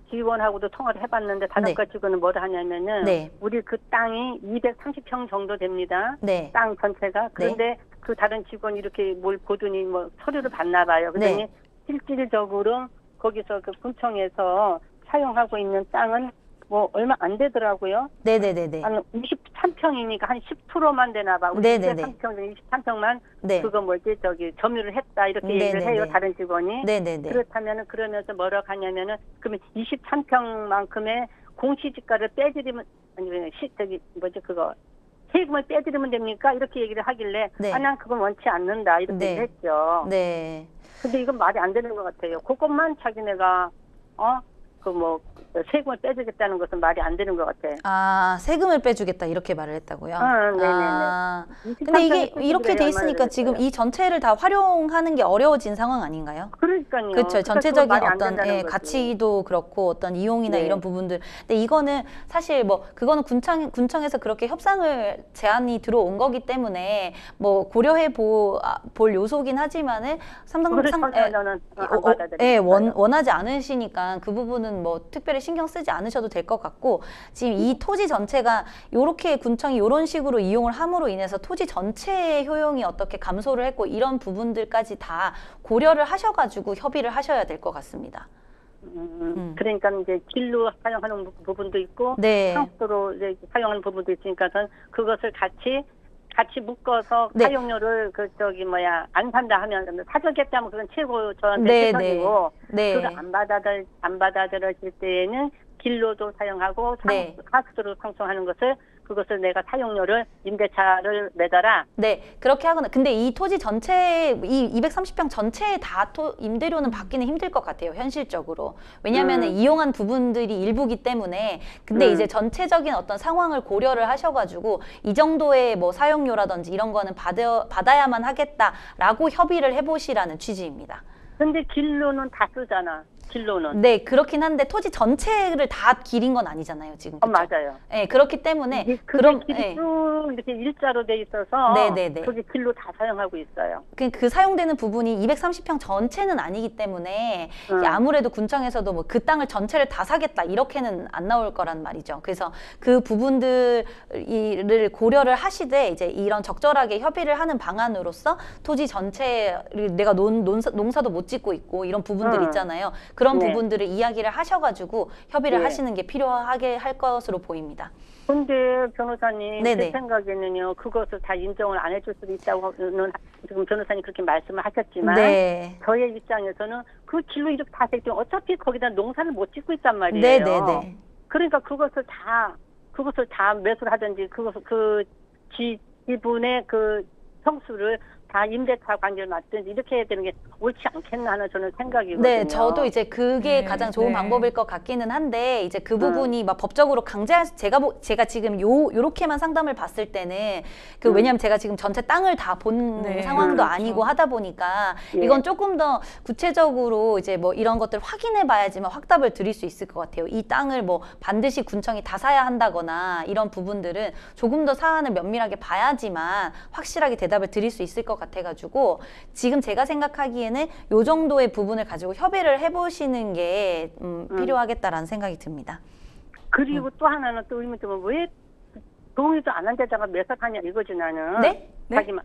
직원하고도 통화를 해봤는데 다른 네. 과 직원은 뭐라 하냐면은 네. 우리 그 땅이 230평 정도 됩니다. 네. 땅 전체가. 그런데 그 다른 직원이 이렇게 뭘 보더니 뭐 서류를 받나 봐요. 그랬더니 네. 실질적으로 거기서 그 군청에서 사용하고 있는 땅은 뭐 얼마 안 되더라고요. 네네네네. 한 23평이니까 한 10%만 되나 봐. 우리 네네네. 23평 중에 23평만 네. 그거 뭐지 점유를 했다 이렇게 얘기를 네네네. 해요. 다른 직원이. 네네네. 그렇다면은 그러면서 뭐라고 하냐면은 그러면 23평만큼의 공시지가를 빼드리면 아니 저기 뭐지 그거 세금을 빼드리면 됩니까? 이렇게 얘기를 하길래 네. 난 그건 원치 않는다 이렇게 네. 했죠. 네. 근데 이건 말이 안 되는 것 같아요. 그것만 자기네가 그 뭐 세금을 빼주겠다는 것은 말이 안 되는 것 같아. 아, 세금을 빼주겠다 이렇게 말을 했다고요? 네네네. 아, 근데 이게 이렇게 돼 있으니까 지금 이 전체를 다 활용하는 게 어려워진 상황 아닌가요? 그러니까요. 그렇죠. 전체적인 말이 안 어떤 된다는 거지. 가치도 그렇고 어떤 이용이나 네. 이런 부분들. 근데 이거는 사실 뭐 그거는 군청에서 그렇게 협상을 제안이 들어온 거기 때문에 뭐 고려해 볼 요소긴 하지만은 저는 안 받아들여요. 원하지 않으시니까 그 부분은 뭐 특별히 신경 쓰지 않으셔도 될 것 같고, 지금 이 토지 전체가 요렇게 군청이 요런 식으로 이용을 함으로 인해서 토지 전체의 효용이 어떻게 감소를 했고 이런 부분들까지 다 고려를 하셔가지고 협의를 하셔야 될 것 같습니다. 그러니까 이제 길로 사용하는 부분도 있고 네. 상수도로 이제 사용하는 부분도 있으니까 그것을 같이 묶어서 네. 사용료를 안 산다 하면 사주겠다면 그건 최고 저한테 네, 최선이고 네. 그걸 안 받아들여질 때에는 길로도 사용하고 네. 하수도로 상승하는 그것을 내가 사용료를 임대차를 내더라. 네, 그렇게 하거나. 근데 이 토지 전체, 이 230평 전체에 다 임대료는 받기는 힘들 것 같아요, 현실적으로. 왜냐하면 이용한 부분들이 일부기 때문에. 근데 이제 전체적인 어떤 상황을 고려를 하셔가지고 이 정도의 뭐 사용료라든지 이런 거는 받아야만 하겠다라고 협의를 해보시라는 취지입니다. 근데 길로는 다 쓰잖아. 길로는. 네, 그렇긴 한데 토지 전체를 다 길인 건 아니잖아요, 지금. 그쵸? 맞아요. 네, 그렇기 때문에 그럼 길이 네. 쭉 이렇게 일자로 돼 있어서 네네네. 그게 길로 다 사용하고 있어요. 그 사용되는 부분이 230평 전체는 아니기 때문에 이제 아무래도 군청에서도 뭐 그 땅을 전체를 다 사겠다 이렇게는 안 나올 거란 말이죠. 그래서 그 부분들을 고려를 하시되 이제 이런 적절하게 협의를 하는 방안으로서 토지 전체를 내가 농사도 못 짓고 있고 이런 부분들 있잖아요. 그런 네. 부분들을 이야기를 하셔가지고 협의를 네. 하시는 게 필요하게 할 것으로 보입니다. 근데 변호사님 네네. 제 생각에는요 그것을 다 인정을 안 해줄 수도 있다고는 지금 변호사님 그렇게 말씀을 하셨지만 네. 저의 입장에서는 그 길로 이렇게 다 됐지만 어차피 거기다 농사를 못 짓고 있단 말이에요. 네네네. 그러니까 그것을 다 매수를 하든지 그 지분의 그 성수를 다 임대차 관계를 맞든지 이렇게 해야 되는 게 옳지 않겠나 하는 저는 생각이거든요. 네, 저도 이제 그게 네, 가장 좋은 네. 방법일 것 같기는 한데 이제 그 부분이 막 법적으로 강제할 제가 지금 요렇게만 상담을 봤을 때는 왜냐면 제가 지금 전체 땅을 다 본 네, 상황도 그렇죠. 아니고 하다 보니까 예. 이건 조금 더 구체적으로 이제 뭐 이런 것들 확인해 봐야지만 확답을 드릴 수 있을 것 같아요. 이 땅을 뭐 반드시 군청이 다 사야 한다거나 이런 부분들은 조금 더 사안을 면밀하게 봐야지만 확실하게 대답을 드릴 수 있을 것 같아가지고 지금 제가 생각하기에는 요 정도의 부분을 가지고 협의를 해보시는 게 필요하겠다라는 생각이 듭니다. 그리고 또 하나는 또 의문점은 왜 동의도 안 한 데다가 매석하냐 이거지 나는. 네? 자기만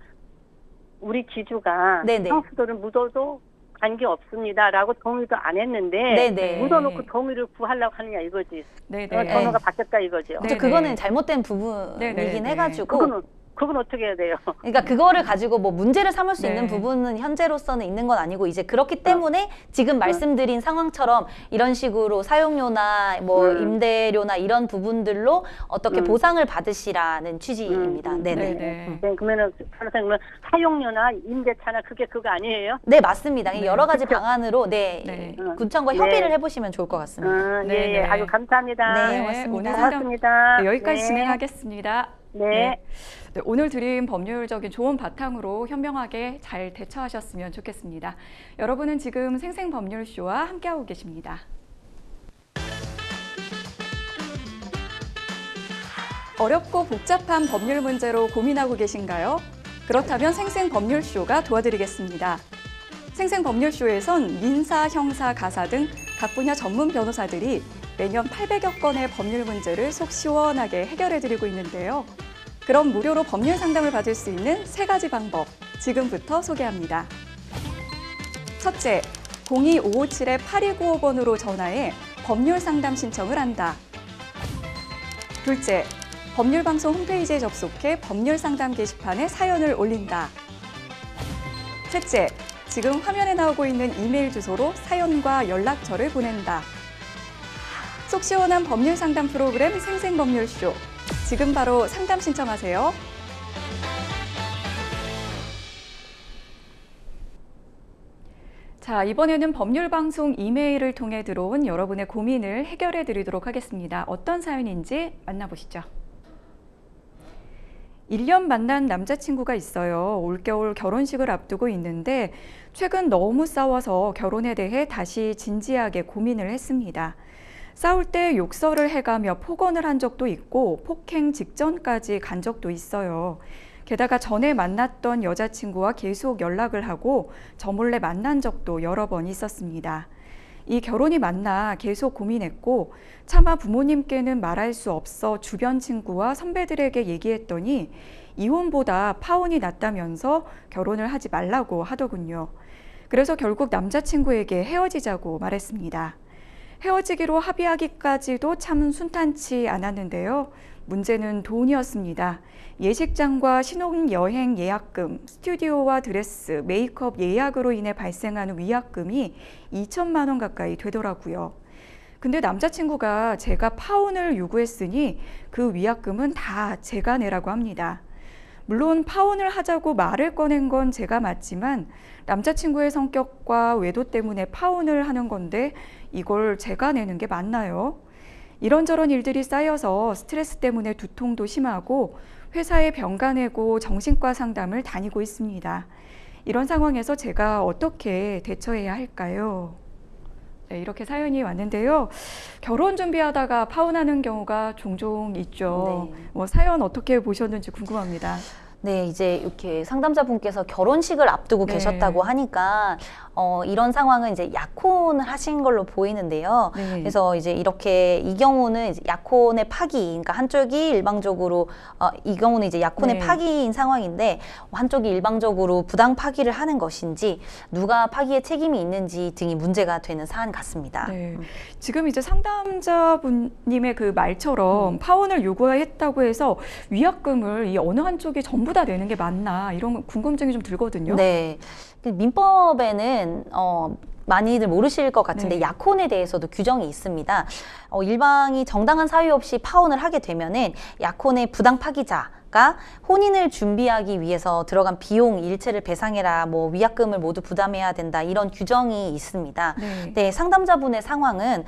우리 지주가 네네. 상수도를 묻어도 관계 없습니다라고 동의도 안 했는데 네네. 묻어놓고 동의를 구하려고 하느냐 이거지. 네, 번호가 바뀌었다 이거죠. 네. 그거는 잘못된 부분이긴 네네. 해가지고 그건 어떻게 해야 돼요? 그러니까 그거를 가지고 뭐 문제를 삼을 수 네. 있는 부분은 현재로서는 있는 건 아니고 이제 그렇기 때문에 지금 말씀드린 상황처럼 이런 식으로 사용료나 뭐 임대료나 이런 부분들로 어떻게 보상을 받으시라는 취지입니다. 네네. 네네. 네, 그러면은 변호사님은 사용료나 임대차나 그거 아니에요? 네, 맞습니다. 네. 여러 가지 그쵸? 방안으로 네. 군청과 네. 협의를 해보시면 좋을 것 같습니다. 네, 예, 네. 아유 감사합니다. 네, 오늘 고맙습니다. 상담 고맙습니다. 네, 여기까지 네. 진행하겠습니다. 네. 네, 오늘 드린 법률적인 좋은 바탕으로 현명하게 잘 대처하셨으면 좋겠습니다. 여러분은 지금 생생법률쇼와 함께하고 계십니다. 어렵고 복잡한 법률 문제로 고민하고 계신가요? 그렇다면 생생법률쇼가 도와드리겠습니다. 생생법률쇼에선 민사, 형사, 가사 등 각 분야 전문 변호사들이 매년 800여 건의 법률 문제를 속 시원하게 해결해드리고 있는데요. 그럼 무료로 법률 상담을 받을 수 있는 3가지 방법, 지금부터 소개합니다. 첫째, 02-557-8295번으로 전화해 법률 상담 신청을 한다. 둘째, 법률방송 홈페이지에 접속해 법률 상담 게시판에 사연을 올린다. 셋째, 지금 화면에 나오고 있는 이메일 주소로 사연과 연락처를 보낸다. 속 시원한 법률 상담 프로그램 생생법률쇼. 지금 바로 상담 신청하세요. 자, 이번에는 법률방송 이메일을 통해 들어온 여러분의 고민을 해결해 드리도록 하겠습니다. 어떤 사연인지 만나보시죠. 1년 만난 남자친구가 있어요. 올겨울 결혼식을 앞두고 있는데 최근 너무 싸워서 결혼에 대해 다시 진지하게 고민을 했습니다. 싸울 때 욕설을 해가며 폭언을 한 적도 있고 폭행 직전까지 간 적도 있어요. 게다가 전에 만났던 여자친구와 계속 연락을 하고 저 몰래 만난 적도 여러 번 있었습니다. 이 결혼이 맞나 계속 고민했고 차마 부모님께는 말할 수 없어 주변 친구와 선배들에게 얘기했더니 이혼보다 파혼이 낫다면서 결혼을 하지 말라고 하더군요. 그래서 결국 남자친구에게 헤어지자고 말했습니다. 헤어지기로 합의하기까지도 참 순탄치 않았는데요. 문제는 돈이었습니다. 예식장과 신혼여행 예약금, 스튜디오와 드레스, 메이크업 예약으로 인해 발생하는 위약금이 2천만 원 가까이 되더라고요. 근데 남자친구가 제가 파혼을 요구했으니 그 위약금은 다 제가 내라고 합니다. 물론 파혼을 하자고 말을 꺼낸 건 제가 맞지만 남자친구의 성격과 외도 때문에 파혼을 하는 건데 이걸 제가 내는 게 맞나요? 이런저런 일들이 쌓여서 스트레스 때문에 두통도 심하고 회사에 병가 내고 정신과 상담을 다니고 있습니다. 이런 상황에서 제가 어떻게 대처해야 할까요? 네, 이렇게 사연이 왔는데요. 결혼 준비하다가 파혼하는 경우가 종종 있죠. 네. 사연 어떻게 보셨는지 궁금합니다. 네, 이제 이렇게 상담자분께서 결혼식을 앞두고 네. 계셨다고 하니까 이런 상황은 이제 약혼을 하신 걸로 보이는데요. 네. 그래서 이제 이렇게 이 경우는 이제 약혼의 파기, 그러니까 한쪽이 일방적으로 이 경우는 이제 약혼의 네. 파기인 상황인데 한쪽이 일방적으로 부당 파기를 하는 것인지 누가 파기에 책임이 있는지 등이 문제가 되는 사안 같습니다. 네. 지금 이제 상담자분님의 그 말처럼 파혼을 요구했다고 해서 위약금을 이 어느 한쪽이 전부 다 내는 게 맞나 이런 궁금증이 좀 들거든요. 네. 민법에는 많이들 모르실 것 같은데 네. 약혼에 대해서도 규정이 있습니다. 일방이 정당한 사유 없이 파혼을 하게 되면은 약혼의 부당 파기자가 혼인을 준비하기 위해서 들어간 비용 일체를 배상해라, 뭐 위약금을 모두 부담해야 된다 이런 규정이 있습니다. 네. 네, 상담자분의 상황은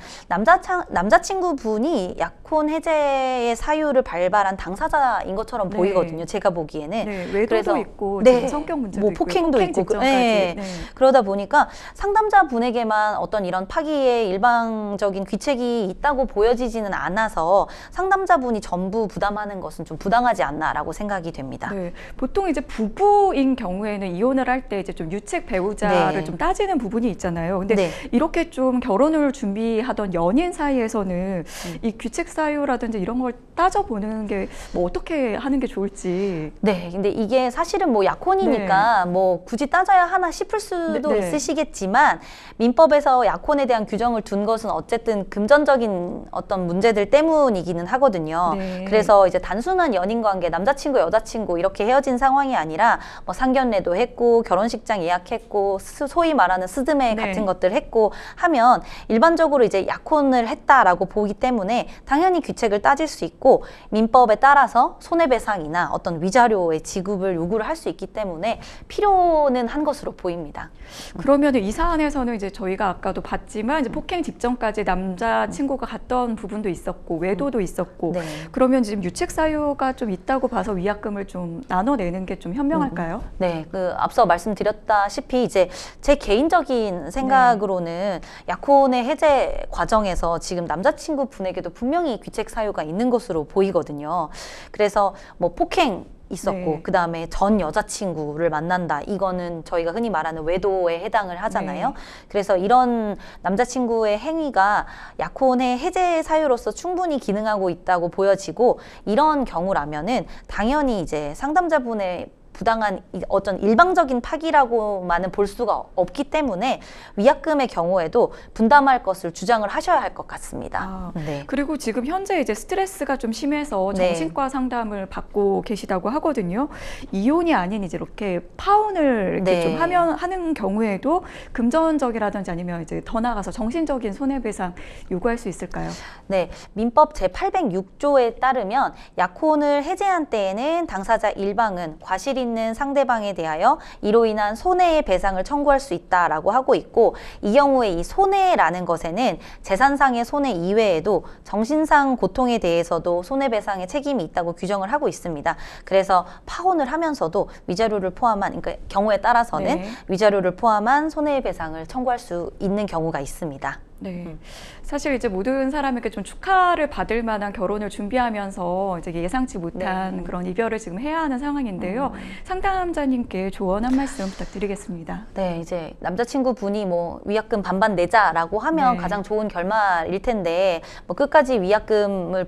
남자친구분이 약혼 해제의 사유를 발발한 당사자인 것처럼 네. 보이거든요. 제가 보기에는. 네, 외도도 그래서- 있고 네. 지금 성격 문제도 뭐 있고 폭행도 폭행 있고 직전까지. 네. 네. 그러다 보니까 상담자분에게만 어떤 이런 파기의 일방적인 귀책이 있다고 보여지지는 않아서 상담자분이 전부 부담하는 것은 좀 부당하지 않나라고 생각이 됩니다. 네, 보통 이제 부부인 경우에는 이혼을 할 때 이제 좀 유책 배우자를 네. 좀 따지는 부분이 있잖아요. 근데 네. 이렇게 좀 결혼을 준비하던 연인 사이에서는 이 귀책 사유라든지 이런 걸 따져보는 게 뭐 어떻게 하는 게 좋을지. 네, 근데 이게 사실은 뭐 약혼이니까 뭐 굳이 따져야 하나 싶을 수도 네. 있으시겠지만 민법에서 약혼에 대한 규정을 둔 것은 어쨌든 금전적인 어떤 문제들 때문이기는 하거든요. 네. 그래서 이제 단순한 연인 관계, 남자친구, 여자친구 이렇게 헤어진 상황이 아니라 뭐 상견례도 했고 결혼식장 예약했고 소위 말하는 스드메 네. 같은 것들 했고 하면 일반적으로 이제 약혼을 했다라고 보기 때문에 당연히 귀책을 따질 수 있고 민법에 따라서 손해배상이나 어떤 위자료의 지급을 요구를 할 수 있기 때문에 필요는 한 것으로 보입니다. 그러면 이 사안에서는 이제 저희가 아까도 봤지만 이제 폭행 직전까지 남자친구가 갔던 부분도 있었고 외도도 있었고 네. 그러면 지금 유책 사유가 좀 있다고 봐서 위약금을 좀 나눠내는 게 좀 현명할까요? 네, 앞서 말씀드렸다시피 이제 제 개인적인 생각으로는 약혼의 해제 과정에서 지금 남자친구 분에게도 분명히 귀책 사유가 있는 것으로 보이거든요. 그래서 뭐 폭행 있었고 네. 그다음에 전 여자친구를 만난다. 이거는 저희가 흔히 말하는 외도에 해당을 하잖아요. 네. 그래서 이런 남자친구의 행위가 약혼의 해제 사유로서 충분히 기능하고 있다고 보여지고 이런 경우라면은 당연히 이제 상담자분의 부당한 어떤 일방적인 파기라고만은 볼 수가 없기 때문에 위약금의 경우에도 분담할 것을 주장을 하셔야 할 것 같습니다. 아, 네. 그리고 지금 현재 이제 스트레스가 좀 심해서 네. 정신과 상담을 받고 계시다고 하거든요. 이혼이 아닌 이제 이렇게 파혼을 이렇게 네. 좀 하는 경우에도 금전적이라든지 아니면 이제 더 나아가서 정신적인 손해배상 요구할 수 있을까요? 네, 민법 제806조에 따르면 약혼을 해제한 때에는 당사자 일방은 과실 있는 상대방에 대하여 이로 인한 손해의 배상을 청구할 수 있다라고 하고 있고 이 경우에 이 손해라는 것에는 재산상의 손해 이외에도 정신상 고통에 대해서도 손해배상의 책임이 있다고 규정을 하고 있습니다. 그래서 파혼을 하면서도 위자료를 포함한 그러니까 경우에 따라서는 네. 위자료를 포함한 손해배상을 청구할 수 있는 경우가 있습니다. 네. 사실 이제 모든 사람에게 좀 축하를 받을 만한 결혼을 준비하면서 이제 예상치 못한 그런 이별을 지금 해야 하는 상황인데요. 상담자님께 조언 한 말씀 부탁드리겠습니다. 네, 이제 남자친구 분이 뭐 위약금 반반 내자라고 하면 네. 가장 좋은 결말일 텐데 뭐 끝까지 위약금을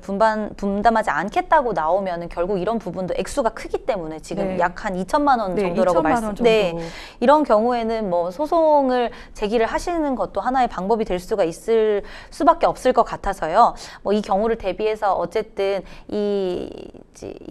분담하지 않겠다고 나오면은 결국 이런 부분도 액수가 크기 때문에 지금 네. 약 한 2천만 원 네, 정도라고 2천만 원 정도. 네, 이런 경우에는 뭐 소송을 제기를 하시는 것도 하나의 방법이 될 수가 있을 수밖에 없을 것 같아서요. 뭐 이 경우를 대비해서 어쨌든 이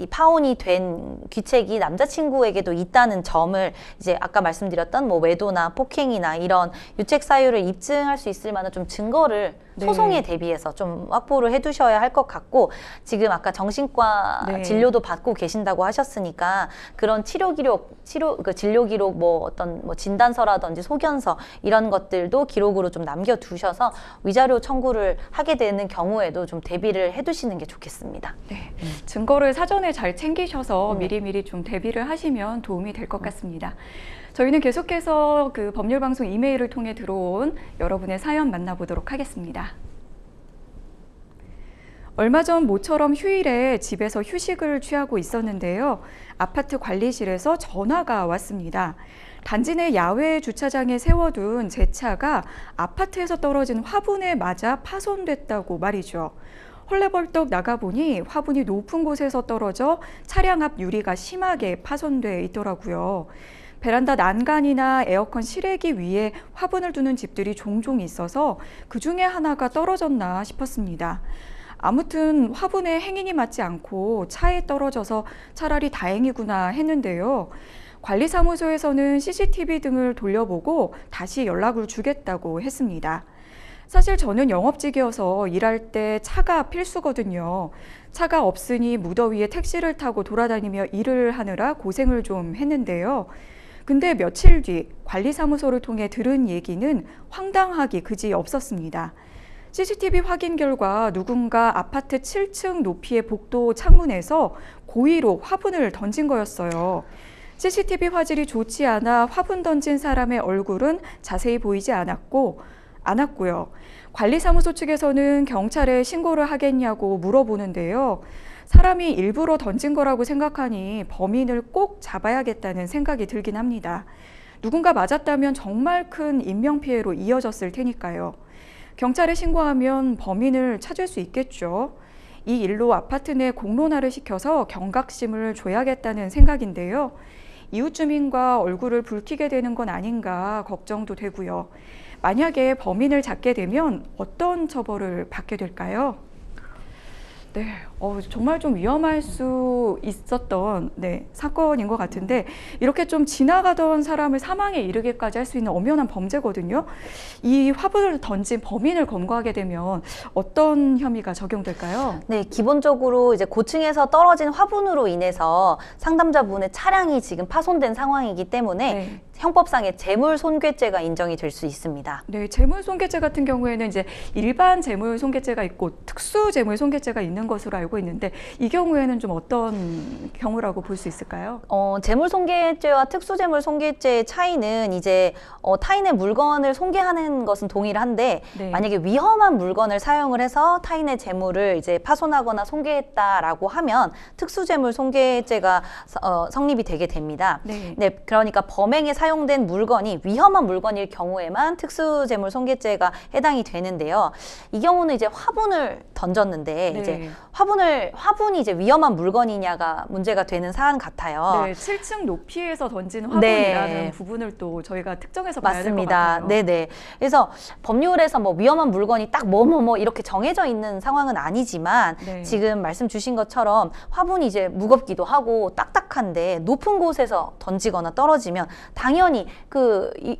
파혼이 된 귀책이 남자친구에게도 있다는 점을 이제 아까 말씀드렸던 뭐 외도나 폭행이나 이런 유책 사유를 입증할 수 있을 만한 좀 증거를 네. 소송에 대비해서 좀 확보를 해두셔야 할 것 같고 지금 아까 정신과 네. 진료도 받고 계신다고 하셨으니까 그런 진료 기록 뭐 어떤 뭐 진단서라든지 소견서 이런 것들도 기록으로 좀 남겨두셔서 위자료 청구를 하게 되는 경우에도 좀 대비를 해두시는 게 좋겠습니다. 네. 증거를 사전에 잘 챙기셔서 미리미리 좀 대비를 하시면 도움이 될 것 같습니다. 저희는 계속해서 그 법률방송 이메일을 통해 들어온 여러분의 사연 만나보도록 하겠습니다. 얼마 전 모처럼 휴일에 집에서 휴식을 취하고 있었는데요. 아파트 관리실에서 전화가 왔습니다. 단지 내 야외 주차장에 세워둔 제 차가 아파트에서 떨어진 화분에 맞아 파손됐다고 말이죠. 헐레벌떡 나가보니 화분이 높은 곳에서 떨어져 차량 앞 유리가 심하게 파손돼 있더라고요. 베란다 난간이나 에어컨 실외기 위에 화분을 두는 집들이 종종 있어서 그 중에 하나가 떨어졌나 싶었습니다. 아무튼 화분에 행인이 맞지 않고 차에 떨어져서 차라리 다행이구나 했는데요. 관리사무소에서는 CCTV 등을 돌려보고 다시 연락을 주겠다고 했습니다. 사실 저는 영업직이어서 일할 때 차가 필수거든요. 차가 없으니 무더위에 택시를 타고 돌아다니며 일을 하느라 고생을 좀 했는데요. 근데 며칠 뒤 관리사무소를 통해 들은 얘기는 황당하기 그지 없었습니다. CCTV 확인 결과 누군가 아파트 7층 높이의 복도 창문에서 고의로 화분을 던진 거였어요. CCTV 화질이 좋지 않아 화분 던진 사람의 얼굴은 자세히 보이지 않았고요. 관리사무소 측에서는 경찰에 신고를 하겠냐고 물어보는데요. 사람이 일부러 던진 거라고 생각하니 범인을 꼭 잡아야겠다는 생각이 들긴 합니다. 누군가 맞았다면 정말 큰 인명피해로 이어졌을 테니까요. 경찰에 신고하면 범인을 찾을 수 있겠죠. 이 일로 아파트 내 공론화를 시켜서 경각심을 줘야겠다는 생각인데요. 이웃 주민과 얼굴을 붉히게 되는 건 아닌가 걱정도 되고요. 만약에 범인을 잡게 되면 어떤 처벌을 받게 될까요? 네, 정말 좀 위험할 수 있었던 사건인 것 같은데 이렇게 좀 지나가던 사람을 사망에 이르게까지 할 수 있는 엄연한 범죄거든요. 이 화분을 던진 범인을 검거하게 되면 어떤 혐의가 적용될까요? 네, 기본적으로 이제 고층에서 떨어진 화분으로 인해서 상담자분의 차량이 지금 파손된 상황이기 때문에 형법상의 재물손괴죄가 인정이 될 수 있습니다. 네, 재물손괴죄 같은 경우에는 이제 일반 재물손괴죄가 있고 특수 재물손괴죄가 있는 것으로 알고 있는데 이 경우에는 좀 어떤 경우라고 볼 수 있을까요? 재물손괴죄와 특수재물손괴죄의 차이는 이제 타인의 물건을 손괴하는 것은 동일한데 만약에 위험한 물건을 사용을 해서 타인의 재물을 이제 파손하거나 손괴했다라고 하면 특수재물손괴죄가 성립이 되게 됩니다. 네, 그러니까 범행에 사용된 물건이 위험한 물건일 경우에만 특수재물손괴죄가 해당이 되는데요. 이 경우는 이제 화분을 던졌는데 이제 화분이 이제 위험한 물건이냐가 문제가 되는 사안 같아요. 네, 7층 높이에서 던진 화분이라는 부분을 또 저희가 특정해서 봐야 될 것 같아요. 네네. 그래서 법률에서 뭐 위험한 물건이 딱 뭐 이렇게 정해져 있는 상황은 아니지만 지금 말씀 주신 것처럼 화분이 이제 무겁기도 하고 딱딱한데 높은 곳에서 던지거나 떨어지면 당연히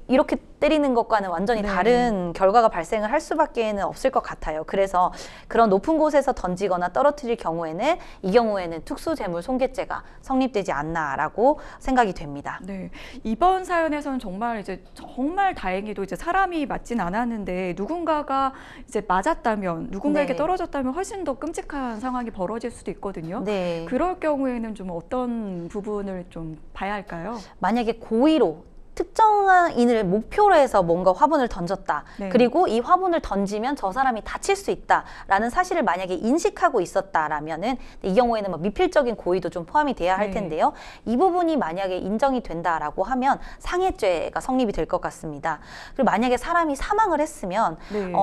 이렇게 때리는 것과는 완전히 다른 결과가 발생을 할 수밖에 없을 것 같아요. 그래서 그런 높은 곳에서 던지거나 떨어뜨릴 경우에는 이 경우에는 특수재물손괴죄가 성립되지 않나라고 생각이 됩니다. 네, 이번 사연에서는 정말 다행히도 이제 사람이 맞진 않았는데 누군가가 이제 맞았다면 누군가에게 떨어졌다면 훨씬 더 끔찍한 상황이 벌어질 수도 있거든요. 그럴 경우에는 좀 어떤 부분을 좀 봐야 할까요? 만약에 고의로 특정인을 목표로 해서 뭔가 화분을 던졌다. 그리고 이 화분을 던지면 저 사람이 다칠 수 있다라는 사실을 만약에 인식하고 있었다라면은 이 경우에는 뭐 미필적인 고의도 좀 포함이 돼야 할 텐데요. 이 부분이 만약에 인정이 된다라고 하면 상해죄가 성립이 될 것 같습니다. 그리고 만약에 사람이 사망을 했으면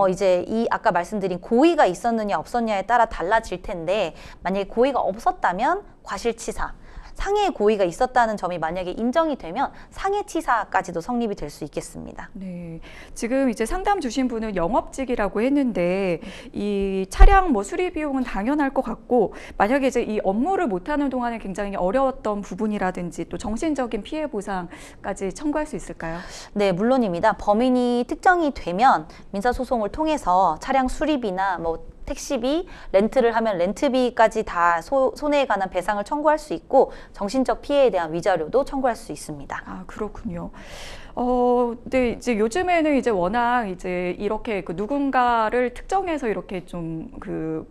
이제 이 아까 말씀드린 고의가 있었느냐 없었냐에 따라 달라질 텐데 만약에 고의가 없었다면 과실치사. 상해의 고의가 있었다는 점이 만약에 인정이 되면 상해치사까지도 성립이 될 수 있겠습니다. 네, 지금 이제 상담 주신 분은 영업직이라고 했는데 이 차량 수리 비용은 당연할 것 같고 만약에 이제 이 업무를 못하는 동안에 굉장히 어려웠던 부분이라든지 또 정신적인 피해 보상까지 청구할 수 있을까요? 네, 물론입니다. 범인이 특정이 되면 민사소송을 통해서 차량 수리비나 택시비, 렌트를 하면 렌트비까지 다 손해에 관한 배상을 청구할 수 있고 정신적 피해에 대한 위자료도 청구할 수 있습니다. 아, 그렇군요. 네, 이제 요즘에는 이제 워낙 이제 이렇게 누군가를 특정해서 이렇게 좀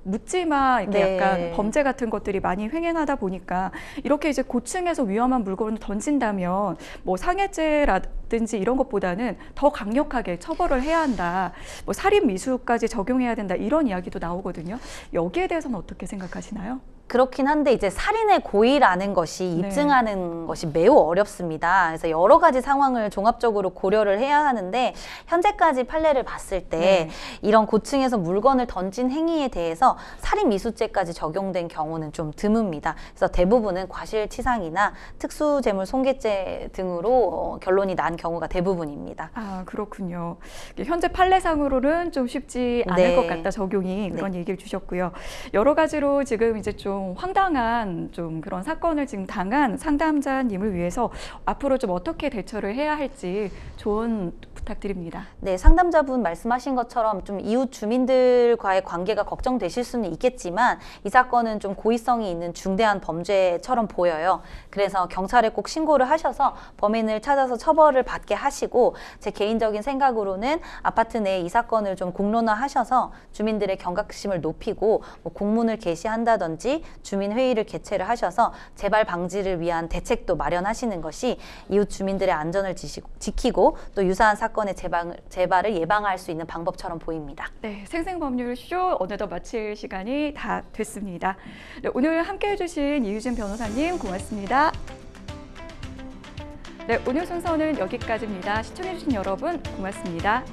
묻지마 이렇게 약간 범죄 같은 것들이 많이 횡행하다 보니까 이렇게 이제 고층에서 위험한 물건을 던진다면 상해죄라든지 이런 것보다는 더 강력하게 처벌을 해야 한다. 살인 미수까지 적용해야 된다. 이런 이야기도 나오거든요. 여기에 대해서는 어떻게 생각하시나요? 그렇긴 한데 이제 살인의 고의라는 것이 네. 입증하는 것이 매우 어렵습니다. 그래서 여러 가지 상황을 종합적으로 고려를 해야 하는데 현재까지 판례를 봤을 때 네. 이런 고층에서 물건을 던진 행위에 대해서 살인미수죄까지 적용된 경우는 좀 드뭅니다. 그래서 대부분은 과실치상이나 특수재물손괴죄 등으로 결론이 난 경우가 대부분입니다. 아, 그렇군요. 현재 판례상으로는 좀 쉽지 않을 네. 것 같다, 적용이. 그런 얘기를 주셨고요. 여러 가지로 지금 이제 좀 황당한 좀 그런 사건을 지금 당한 상담자님을 위해서 앞으로 좀 어떻게 대처를 해야 할지 조언 부탁드립니다. 네, 상담자분 말씀하신 것처럼 좀 이웃 주민들과의 관계가 걱정되실 수는 있겠지만 이 사건은 좀 고의성이 있는 중대한 범죄처럼 보여요. 그래서 경찰에 꼭 신고를 하셔서 범인을 찾아서 처벌을 받게 하시고 제 개인적인 생각으로는 아파트 내에 이 사건을 좀 공론화하셔서 주민들의 경각심을 높이고 뭐 공문을 게시한다든지 주민회의를 개최를 하셔서 재발 방지를 위한 대책도 마련하시는 것이 이웃 주민들의 안전을 지키고 또 유사한 사건의 재발을 예방할 수 있는 방법처럼 보입니다. 네, 생생법률 쇼 어느덧 마칠 시간이 다 됐습니다. 네, 오늘 함께해 주신 이유진 변호사님 고맙습니다. 네, 오늘 순서는 여기까지입니다. 시청해 주신 여러분 고맙습니다.